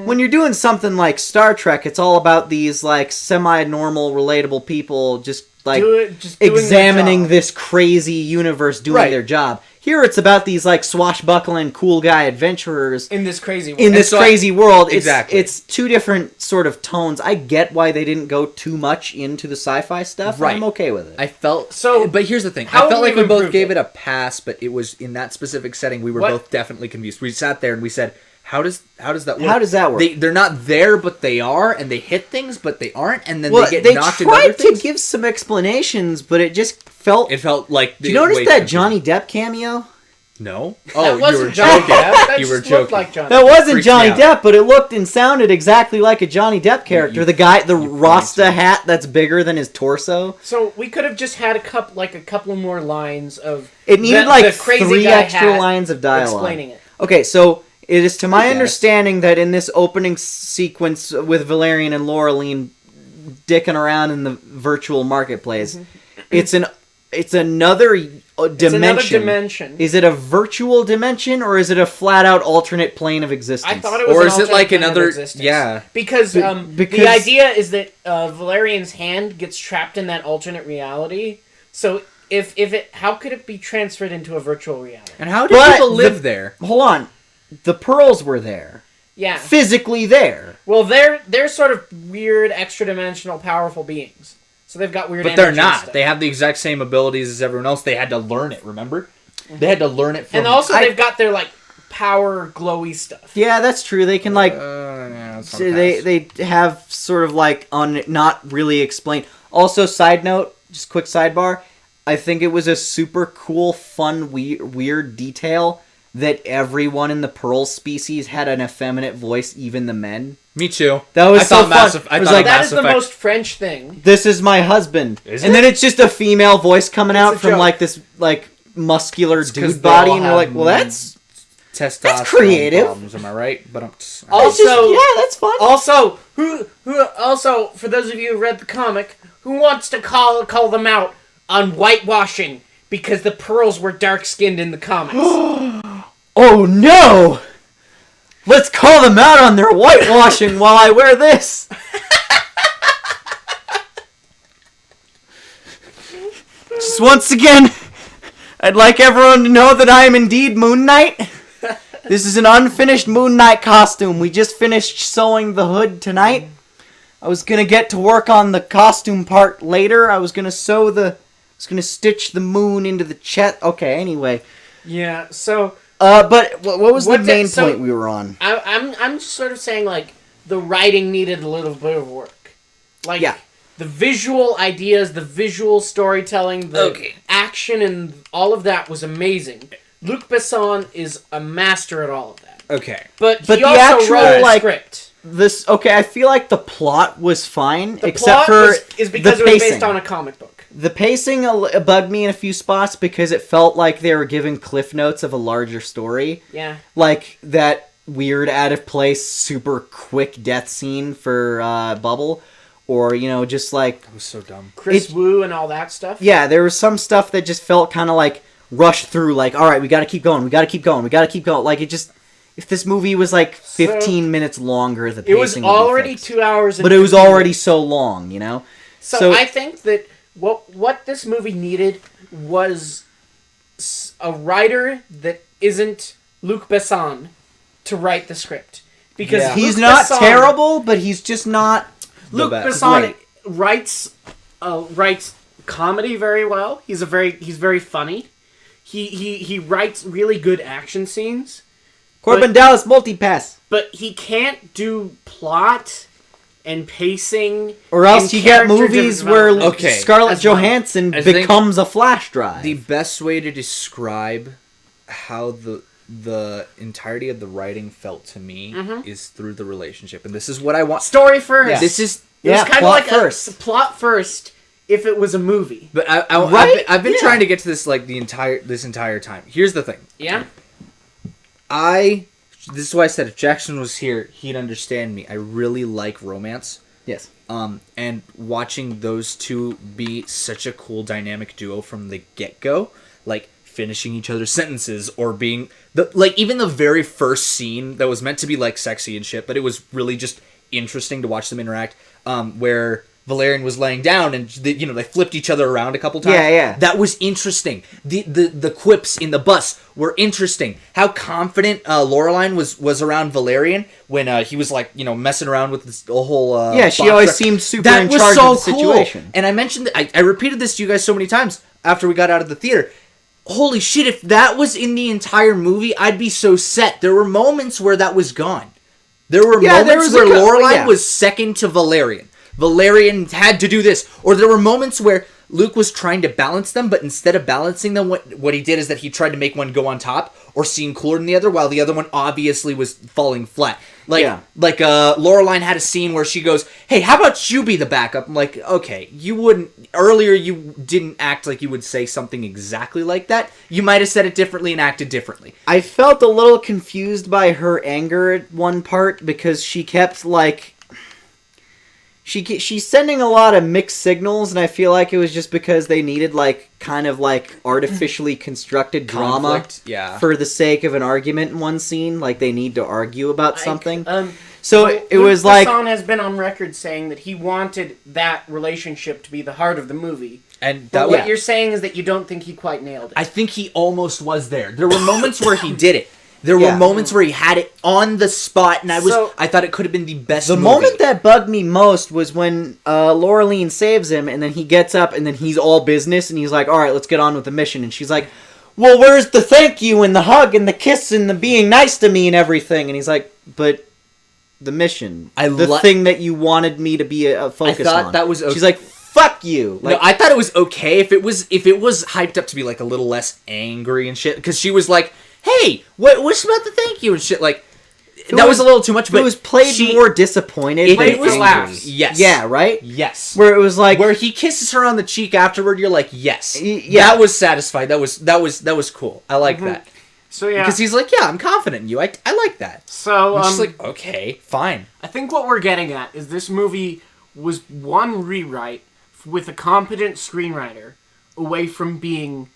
when you're doing something like Star Trek, it's all about these like semi-normal, relatable people just like Just doing their examining job. this crazy universe, doing Right. their job. Here it's about these like swashbuckling cool guy adventurers in this crazy world. in this so crazy world. Exactly. It's two different sort of tones. I get why they didn't go too much into the sci-fi stuff. Right. I'm okay with it. I felt So, but here's the thing. how I felt would like we we both improve gave it? it a pass, but it was in that specific setting we were What? both definitely confused. We sat there and we said, "How does that work? How does that work? They're not there, but they are, and they hit things, but they aren't, and then well, they get they knocked into other tried to things." give some explanations, but it just felt. It felt like. Do you notice that Johnny Depp cameo? No. that Oh, you wasn't were Johnny joking. Depp. That You just were looked joking. like Johnny. That wasn't freaked Johnny me out. Depp, but it looked and sounded exactly like a Johnny Depp character. You- The guy, the you Rasta pointed. hat that's bigger than his torso. So we could have just had a couple more lines of. It needed the like crazy 3 guy extra hat lines of dialogue. explaining it. Okay, so it is to my guess. understanding that in this opening sequence with Valerian and Laureline dicking around in the virtual marketplace, it's another dimension. It's another dimension. Is it a virtual dimension or is it a flat out alternate plane of existence? I thought it was. Or an is it alternate like plane of another? existence. Yeah. Because, because- the idea is that Valerian's hand gets trapped in that alternate reality. So if it, how could it be transferred into a virtual reality? And how did But people live the- there? Hold on. The pearls were there. Yeah. Physically there. Well, they're sort of weird, extra dimensional, powerful beings. So they've got weird. But they're energy and not. stuff. They have the exact same abilities as everyone else. They had to learn it. Remember? They had to learn it from. and also they've got their like power glowy stuff. Yeah, that's true. They can like yeah, it's not so a they pass. have sort of like not really explained. Also, side note, just quick sidebar. I think it was a super cool, fun, weird detail that everyone in the Pearl species had an effeminate voice, even the men. Me too. That was I so thought fun. Massive. I It was thought like, That Mass is the Effect. most French thing. "This is my husband," Is and it? then it's just a female voice coming out a from joke. like this like muscular 'cause dude they body, all and you're like, have "Well, that's Testosterone creative. problems, am I right? But Also, yeah, that's fun." Also, also, for those of you who read the comic, who wants to call them out on whitewashing because the pearls were dark skinned in the comics? Oh no! Let's call them out on their whitewashing while I wear this. Just once again, I'd like everyone to know that I am indeed Moon Knight. This is an unfinished Moon Knight costume. We just finished sewing the hood tonight. I was gonna get to work on the costume part later. I was gonna stitch the moon into the chest. Okay, anyway. Yeah. So But what was the What's main it- so- point we were on? I'm just sort of saying like the writing needed a little bit of work. Like Yeah. the visual ideas, the visual storytelling, the action, and all of that was amazing. Luc Besson is a master at all of that. okay. But But he the also actual, wrote a like, script. I feel like the plot was fine, The except plot for is because the it was pacing. based on a comic book. The pacing bugged me in a few spots because it felt like they were giving cliff notes of a larger story. Yeah. Like that weird, out of place, super quick death scene for Bubble. Or, just like... That was so dumb. Chris Wu and all that stuff. Yeah, there was some stuff that just felt kind of like rushed through. Like, alright, we gotta keep going, we gotta keep going, we gotta keep going. Like, it just... If this movie was like 15 minutes longer, the pacing It was would be already fixed. 2 hours. And But it was 15 already minutes. so long, So I think that what this movie needed was a writer that isn't Luc Besson to write the script, because Yeah. he's Luc not Besson- terrible, but he's just not... Luc best. Besson Right. writes comedy very well. He's very funny. He writes really good action scenes, Corbin Dallas multipass. but he can't do plot and pacing. Or else and you get character movies where development. Okay. Scarlett As well. Johansson I think becomes a flash drive. The best way to describe how the entirety of the writing felt to me is through the relationship, and this is what I want. Story first. Yeah. This is, It was Yeah, kind of plot like first. a plot first if it was a movie. but Right? I've been Yeah. trying to get to this like this entire time. Here's the thing. Yeah? This is why I said if Jackson was here, he'd understand me. I really like romance. Yes. And watching those two be such a cool dynamic duo from the get-go, like finishing each other's sentences or being even the very first scene that was meant to be like sexy and shit, but it was really just interesting to watch them interact, where Valerian was laying down and they flipped each other around a couple times. Yeah, yeah. That was interesting. The quips in the bus were interesting. How confident Laureline was around Valerian when he was messing around with this whole Yeah, she box always truck. seemed super That in was charge so of the cool. situation. And I mentioned I repeated this to you guys so many times after we got out of the theater. Holy shit, if that was in the entire movie, I'd be so set. There were moments where that was gone. There were Yeah, there moments was a where couple- Laureline yeah. was second to Valerian. Valerian had to do this. Or there were moments where Luke was trying to balance them, but instead of balancing them, what he did is that he tried to make one go on top or seem cooler than the other, while the other one obviously was falling flat. Laureline had a scene where she goes, "Hey, how about you be the backup?" I'm like, okay, earlier you didn't act like you would say something exactly like that. You might have said it differently and acted differently. I felt a little confused by her anger at one part because she kept she's sending a lot of mixed signals, and I feel like it was just because they needed artificially constructed drama Conflict, yeah. for the sake of an argument in one scene. Like they need to argue about something. So it was like Besson has been on record saying that he wanted that relationship to be the heart of the movie. And But that what was, you're saying is that you don't think he quite nailed it. I think he almost was there. There were moments where he did it. There Yeah. were moments where he had it on the spot, and I thought it could have been the best the movie. moment that bugged me most was when Laureline saves him, and then he gets up, and then he's all business, and he's like, "All right, let's get on with the mission." And she's like, "Well, where's the thank you and the hug and the kiss and the being nice to me and everything?" And he's like, "But the mission, the thing that you wanted me to be a focus on." I thought that was okay. She's like, "Fuck you!" No, I thought it was okay if it was hyped up to be like a little less angry and shit, because she was like, "Hey, what's about the thank you and shit?" Like, that was a little too much. But it was played more disappointed. It than was angry. laughs. Yes. Yeah, right? Yes. Where it was like... Where he kisses her on the cheek afterward, you're like, yes. Yeah. That was satisfying. That was cool. I like that. So yeah, Because he's like, yeah, I'm confident in you. I like that. so I'm just like, okay, fine. I think what we're getting at is this movie was one rewrite with a competent screenwriter away from being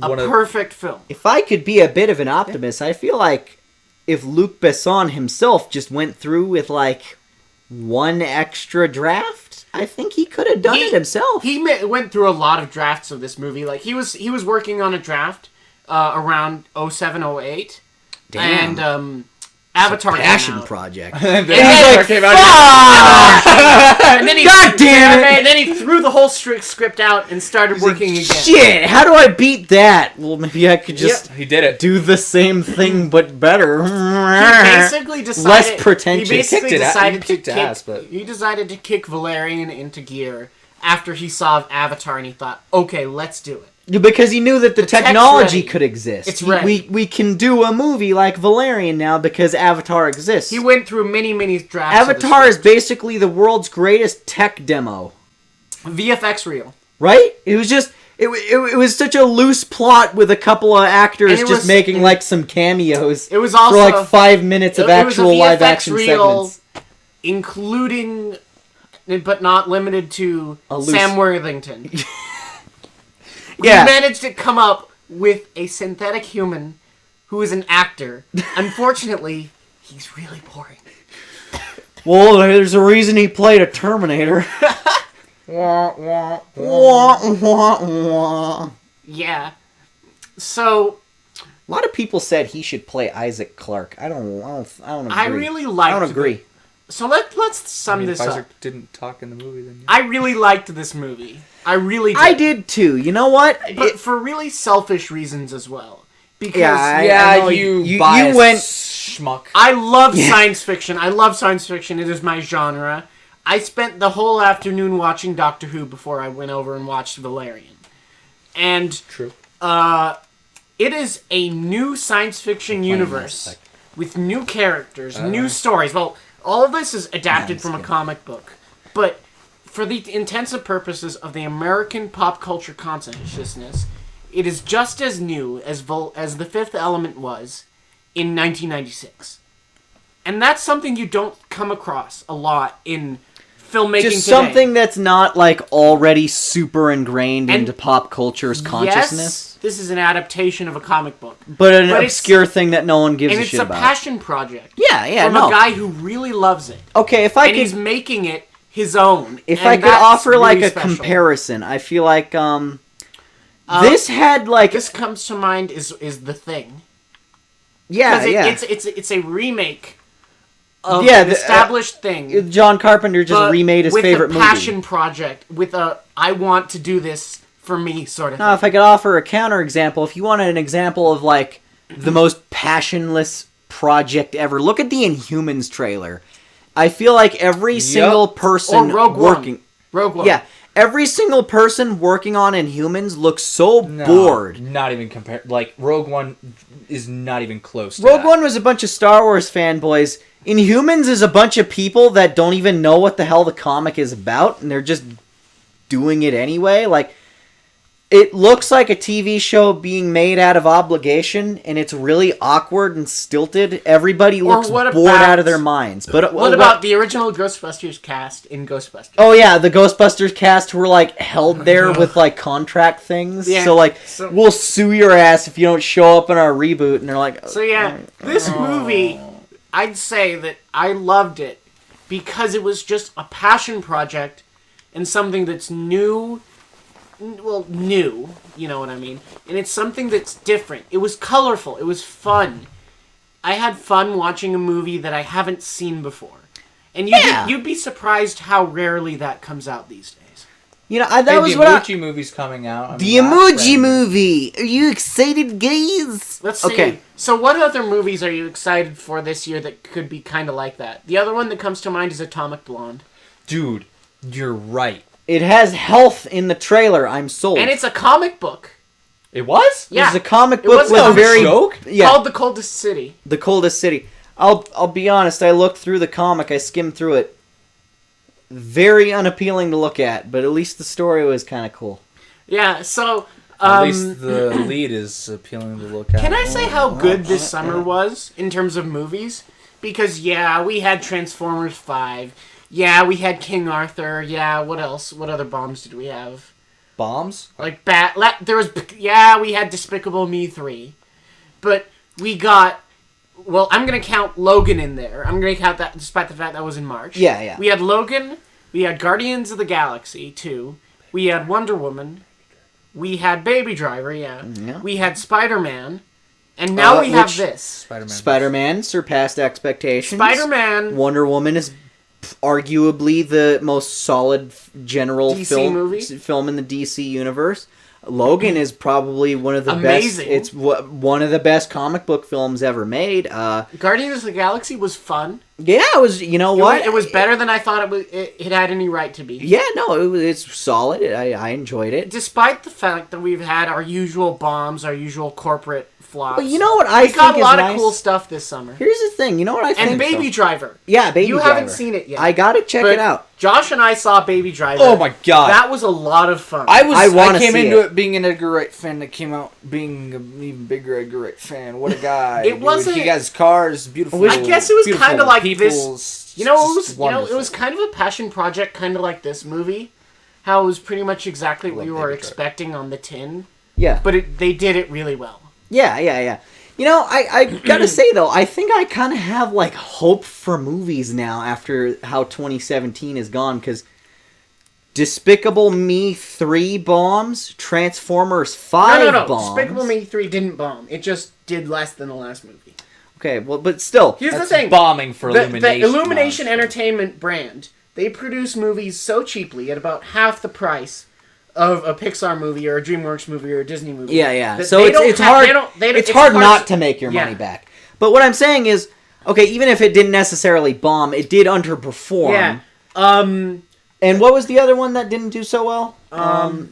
a perfect film. If I could be a bit of an optimist, I feel like if Luc Besson himself just went through with like one extra draft, I think he could have done it himself. He went through a lot of drafts of this movie. Like he was working on a draft around 07, 08. Damn. And Avatar came Passion out. project. And then- came out. And then he, God damn it! And then he threw the whole script out and started working again. Shit, how do I beat that? Well, maybe I could just He did it. do the same thing but better. He basically decided. Less pretentious. He basically Kicked it decided he to kicked kick. ass, but- He decided to kick Valerian into gear after he saw Avatar, and he thought, "Okay, let's do it." Because he knew that the tech's technology ready. could exist. It's ready. We can do a movie like Valerian now because Avatar exists. He went through many drafts. Avatar of is basically the world's greatest tech demo, VFX reel. right? It was just it was such a loose plot with a couple of actors And it just was- making like some cameos. It was for also like 5 minutes of it was a actual live VFX action reel, segments. including, but not limited to, A loose- Sam Worthington. Yeah. He managed to come up with a synthetic human who is an actor. Unfortunately, he's really boring. Well, there's a reason he played a Terminator. Wah, wah, wah. Yeah. So A lot of people said he should play Isaac Clarke. I don't agree. I really liked. I don't agree. So let's sum If this Isaac up. didn't talk in the movie, then yeah. I really liked this movie. I really did. I did too. You know what? But for really selfish reasons as well. Because Yeah, I know you biased went- schmuck. I love science fiction. I love science fiction. It is my genre. I spent the whole afternoon watching Doctor Who before I went over and watched Valerian. And True. it is a new science fiction universe with new characters, new stories. Well, all of this is adapted from a comic book. But for the intents and purposes of the American pop culture consciousness, it is just as new as The Fifth Element was in 1996. And that's something you don't come across a lot in filmmaking Just today. something that's not like already super ingrained And- into pop culture's consciousness, Yes, this is an adaptation of a comic book. but an but it's- obscure thing that no one gives And a it's shit a about. passion project. Yeah, From no. a guy who really loves it. Okay, if I And he's could, making it his own. if and I could that's offer like really a special. comparison, I feel like this had like This comes to mind is The Thing. yeah, Because yeah. it's a remake of Yeah, an the- established thing. John Carpenter just but remade his with favorite a movie. passion project, with a I want to do this for me sort of Now, if thing. I could offer a counterexample, if you wanted an example of like the most passionless project ever, look at the Inhumans trailer. I feel like every single person Or Rogue working, One. Rogue One. yeah, every single person working on Inhumans looks so bored. Not even compared. Like Rogue One is not even close. To Rogue that. One was a bunch of Star Wars fanboys. Inhumans is a bunch of people that don't even know what the hell the comic is about, and they're just doing it anyway. Like, it looks like a TV show being made out of obligation, and it's really awkward and stilted. Everybody Or looks what bored about- out of their minds. But What about the original Ghostbusters cast in Ghostbusters? Oh yeah, the Ghostbusters cast who were like held there with like contract things. Yeah, So like, so- we'll sue your ass if you don't show up in our reboot. And they're like, So yeah, this movie, I'd say that I loved it because it was just a passion project and something that's new. Well, new, you know what I mean? And it's something that's different. It was colorful. It was fun. I had fun watching a movie that I haven't seen before. And you'd be surprised how rarely that comes out these days. you know, that Hey, was the what Emoji movie's coming out. The Emoji Movie. Are you excited, guys? Let's see. Okay. So what other movies are you excited for this year that could be kind of like that? The other one that comes to mind is Atomic Blonde. Dude, you're right. It has health in the trailer. I'm sold. And it's a comic book. It was? Yeah. It's a comic It book wasn't with a very joke? yeah, Called The Coldest City. the coldest city. I'll be honest. I looked through the comic. I skimmed through it. Very unappealing to look at, but at least the story was kind of cool. Yeah, so... At least the lead is appealing to look at. Can I say how good this summer was in terms of movies? Because, yeah, we had Transformers 5. Yeah, we had King Arthur. Yeah, what else? What other bombs did we have? Bombs? Like, we had Despicable Me 3. But we got... Well, I'm going to count Logan in there. I'm going to count that despite the fact that was in March. Yeah. We had Logan. We had Guardians of the Galaxy 2. We had Wonder Woman. We had Baby Driver, yeah. We had Spider-Man. And now we have this. Spider-Man surpassed expectations. Spider-Man. Wonder Woman is arguably the most solid general DC film in the DC universe. Logan is probably one of the Amazing. best. It's one of the best comic book films ever made. Guardians of the Galaxy was fun. Yeah, it was. You know what? It was better than I thought it had any right to be. Yeah, no, it's solid. I enjoyed it. Despite the fact that we've had our usual bombs, our usual corporate flops. But you know what we got a lot of cool stuff this summer. Here's the thing. You know what I think? And Baby Driver. Yeah, Baby Driver. You haven't seen it yet. I gotta check it out. Josh and I saw Baby Driver. Oh my god. That was a lot of fun. I came into it being an Edgar Wright fan that came out being an even bigger Edgar Wright fan. What a guy. It wasn't... He has cars, beautiful. I guess it was kind of like people, this... You know, it was kind of a passion project, kind of like this movie. How it was pretty much exactly what you were expecting on the tin. Yeah. But they did it really well. Yeah. You know, I gotta say, though, I think I kind of have, like, hope for movies now after how 2017 is gone, because Despicable Me 3 bombs, Transformers 5 No. bombs. Despicable Me 3 didn't bomb. It just did less than the last movie. Okay, well, but still. Here's the thing. Bombing for Illumination. The Illumination Entertainment brand, they produce movies so cheaply at about half the price of a Pixar movie or a DreamWorks movie or a Disney movie. Yeah. So it's hard not to make your money back. But what I'm saying is, okay, even if it didn't necessarily bomb, it did underperform. Yeah. And what was the other one that didn't do so well?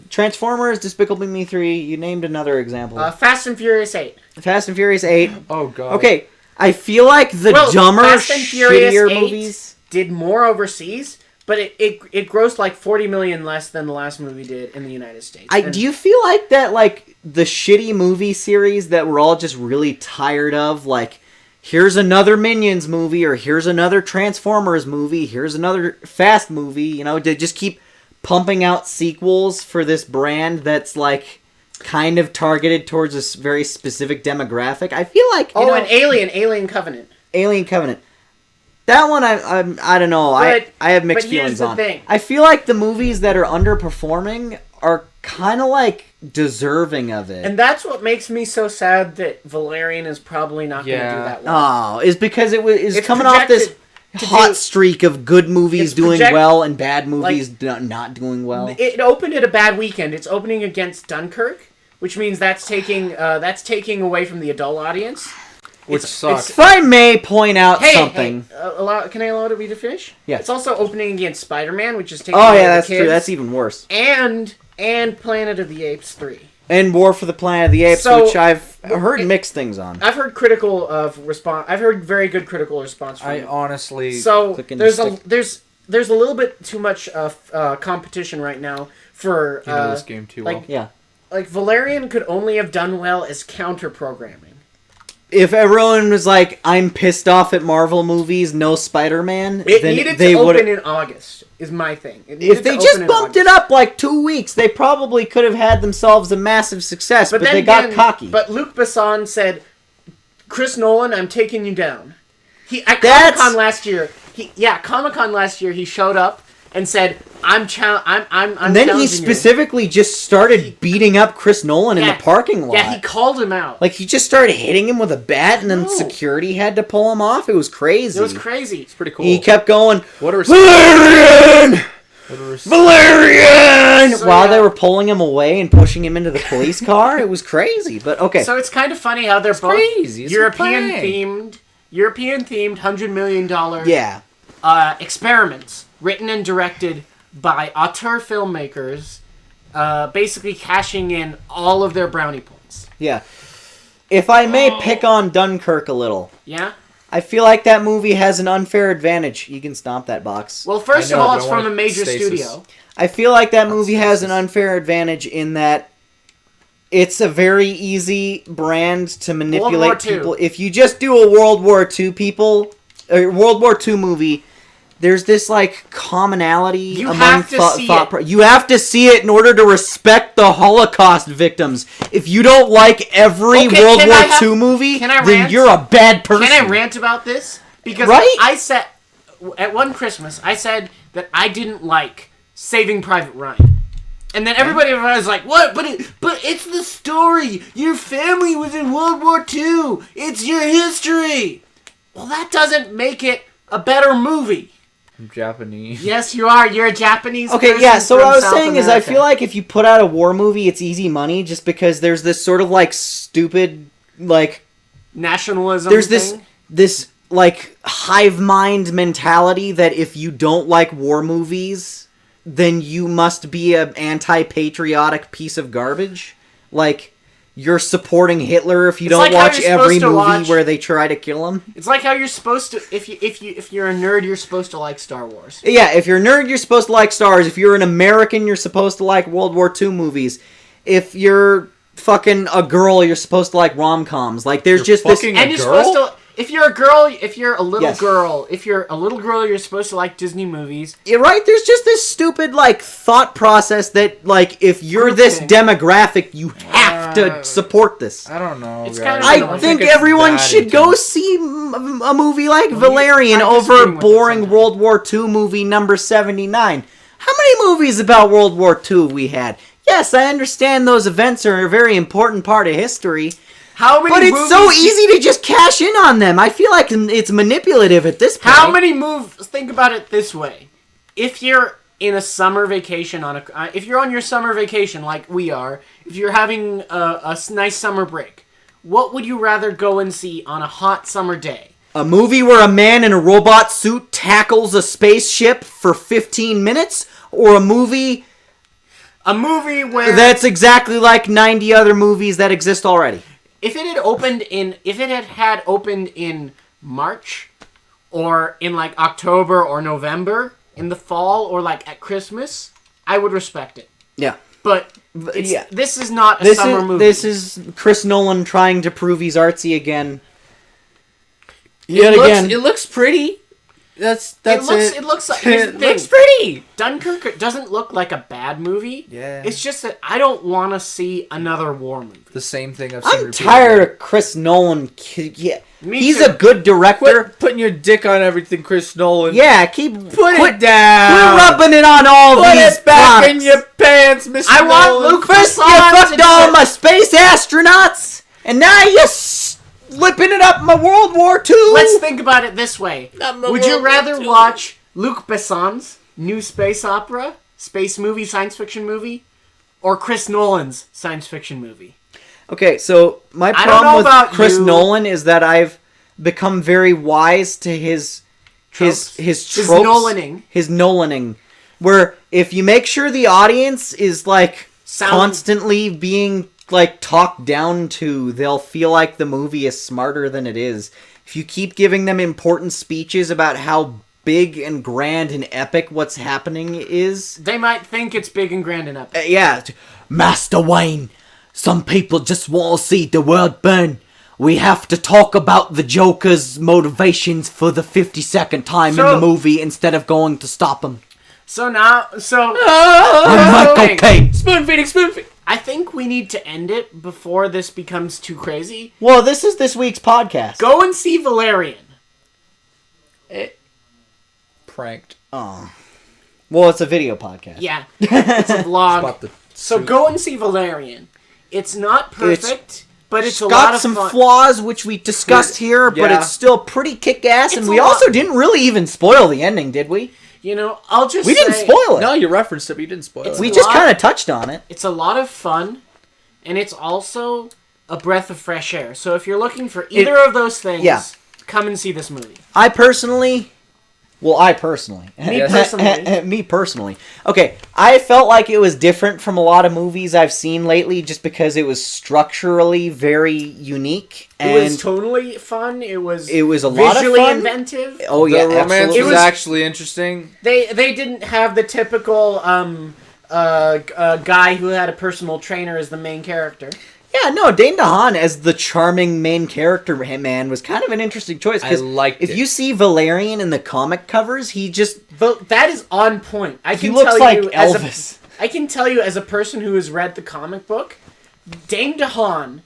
Transformers, Despicable Me 3, you named another example. Fast and Furious 8. Fast and Furious 8. Oh, God. Okay, I feel like the dumber, Fast and Furious shittier 8 movies did more overseas, but it grossed like $40 million less than the last movie did in the United States. Do you feel like that, like, the shitty movie series that we're all just really tired of, like, here's another Minions movie, or here's another Transformers movie, here's another Fast movie, you know, to just keep pumping out sequels for this brand that's, like, kind of targeted towards a very specific demographic? I feel like... and Alien Covenant. Alien Covenant. That one, I don't know. I have mixed feelings on. Thing. I feel like the movies that are underperforming are kind of like deserving of it. And that's what makes me so sad that Valerian is probably not going to do that well. Oh, is because it's coming off this hot streak of good movies doing well and bad movies not doing well. It opened at a bad weekend. It's opening against Dunkirk, which means that's taking away from the adult audience. Which sucks. If I may point out something. Can I allow it to be to finish? Yeah. It's also opening against Spider-Man, which is taking away that's the kids. true. That's even worse. And Planet of the Apes 3. And War for the Planet of the Apes, which I've heard mixed things on. I've heard critical of response. I've heard very good critical response from it. Honestly... So there's a little bit too much competition right now for... You know this game too well. Yeah. Like, Valerian could only have done well as counter-programming. If everyone was like, I'm pissed off at Marvel movies, no Spider-Man, it needed to open in August, is my thing. If they just bumped it up like 2 weeks, they probably could have had themselves a massive success, but they got cocky. But Luc Besson said, Chris Nolan, I'm taking you down. At Comic-Con last year, he showed up and said, I'm and then he specifically just started beating up Chris Nolan in the parking lot. Yeah, he called him out. Like, he just started hitting him with a bat, and then security had to pull him off. It was crazy. It's pretty cool. He kept going, Valerian! Valerian! While they were pulling him away and pushing him into the police car. It was crazy, but okay. So it's kind of funny how they're both crazy. European-themed $100 million experiments written and directed by auteur filmmakers, basically cashing in all of their brownie points. Yeah. If I may pick on Dunkirk a little. Yeah? I feel like that movie has an unfair advantage. You can stomp that box. Well, first I know, of all, but it's I from want a major stasis. studio. I feel like that movie has an unfair advantage in that it's a very easy brand to manipulate War II. people. If you just do a World War II World War II movie, there's this like commonality You among have to see it. you have to see it in order to respect the Holocaust victims. If you don't like every Okay, World can War I have- II movie, can I then rant? you're a bad person. Can I rant about this? Because Right? I said at one Christmas, I said that I didn't like Saving Private Ryan. And then everybody was like, "What? But it's the story. Your family was in World War II. It's your history." Well, that doesn't make it a better movie. I'm Japanese. Yes, you are. You're a Japanese. Okay, person yeah, so what from I was South saying is I America. feel like if you put out a war movie, it's easy money just because there's this sort of like stupid like nationalism. there's thing. this like hive mind mentality that if you don't like war movies, then you must be an anti-patriotic piece of garbage. Like you're supporting Hitler if you It's don't like how watch you're every supposed to movie watch- where they try to kill him. It's like how you're supposed to. If you're a nerd, you're supposed to like Star Wars. Yeah, if you're a nerd, you're supposed to like Star Wars. If you're an American, you're supposed to like World War II movies. If you're fucking a girl, you're supposed to like rom-coms. Like, there's just this... fucking- And A you're girl? supposed to. If you're a girl, if you're a little Yes. girl, you're supposed to like Disney movies. You're right, there's just this stupid, like, thought process that, like, if you're this Grouping. demographic, you have to support this. I don't know. It's guys. kinda I don't think it's everyone that should go intense. see a movie like Valerian I disagree over with it boring sometimes. World War II movie number 79. How many movies about World War II have we had? Yes, I understand those events are a very important part of history, How many? but it's movies so easy to just cash in on them. I feel like it's manipulative at this point. How many movies? Think about it this way: if you're in a summer vacation if you're on your summer vacation like we are, if you're having a nice summer break, what would you rather go and see on a hot summer day? A movie where a man in a robot suit tackles a spaceship for 15 minutes, or a movie A movie where that's exactly like 90 other movies that exist already? if it had opened in March or in like October or November in the fall or like at Christmas, I would respect it. Yeah. But yeah. this is not a summer movie. This is Chris Nolan trying to prove he's artsy again. It looks pretty. That's It looks like here's the It thing. looks pretty. Dunkirk doesn't look like a bad movie. Yeah. It's just that I don't want to see another war movie. The same thing I've seen. I'm repeatedly. tired of Chris Nolan. Yeah, Me he's too. a good director. Quit putting your dick on everything, Chris Nolan. Yeah, keep Put quit, it down. Quit rubbing it on all Put these it back products. in your pants, Mr. I want Nolan. Luke First you Besson fucked to all do my it. space astronauts, and now you're slipping it up my World War II. Let's think about it this way. Not my Would you World War rather II. watch Luc Besson's new space opera, space movie, science fiction movie, or Chris Nolan's science fiction movie? Okay, so my I don't problem know with about Chris you. Nolan is that I've become very wise to his Tropes. his His tropes, Nolaning. his Nolaning, where if you make sure the audience is like constantly being like talked down to, they'll feel like the movie is smarter than it is. If you keep giving them important speeches about how big and grand and epic what's happening is, They might think it's big and grand and epic. yeah, Master Wayne, some people just want to see the world burn. We have to talk about the Joker's motivations for the 52nd time in So- the movie instead of going to stop him. So now, so I'm Michael okay. Caine. Spoon feeding. I think we need to end it before this becomes too crazy. Well, this is this week's podcast. Go and see Valerian. Pranked. Oh. Well, it's a video podcast. Yeah, it's a vlog. Spot the So suit. go and see Valerian. It's not perfect, but it's a lot got of some fun. flaws, which we discussed here, but Yeah. it's still pretty kick-ass, and It's we a lot. also didn't really even spoil the ending, did we? You know, I'll just We say, didn't spoil it. No, you referenced it, but you didn't spoil It's it. We a just lot. kind of touched on it. It's a lot of fun, and it's also a breath of fresh air. So if you're looking for either of those things, Yeah. come and see this movie. I personally Well, I personally. Me personally. Me personally. Okay, I felt like it was different from a lot of movies I've seen lately just because it was structurally very unique. It was totally fun. It was a lot of visually fun. inventive. Oh, yeah, the romance absolutely. was actually interesting. They didn't have the typical guy who had a personal trainer as the main character. Yeah, no, Dane DeHaan as the charming main character man was kind of an interesting choice. I Because liked if it. you see Valerian in the comic covers, he just... But that is on point. He looks like Elvis. I can tell you as a person who has read the comic book, Dane DeHaan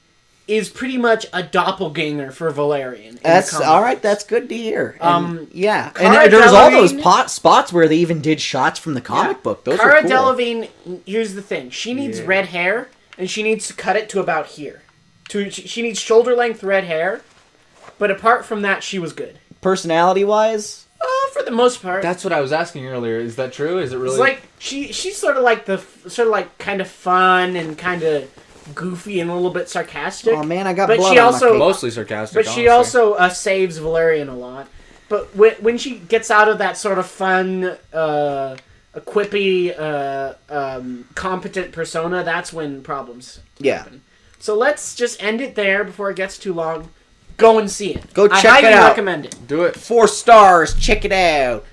is pretty much a doppelganger for Valerian. That's all right. That's good to hear. Yeah, Cara and there's all those Delevingne- spots where they even did shots from the comic book. Those Cara are cool. Delevingne, here's the thing. She needs red hair, and she needs to cut it to about here. She needs shoulder-length red hair, but apart from that, she was good. Personality-wise, For the most part. That's what I was asking earlier. Is that true? Is it really? It's like she's sort of like kind of fun and kind of goofy and a little bit sarcastic. oh man, I got But blood she on also- my cake. mostly sarcastic. But she honestly. also saves Valerian a lot. But when she gets out of that sort of fun, quippy, competent persona, that's when problems Yeah. happen. So let's just end it there before it gets too long. Go and see it. Go I check highly it out. recommend it. do it. 4 stars. Check it out.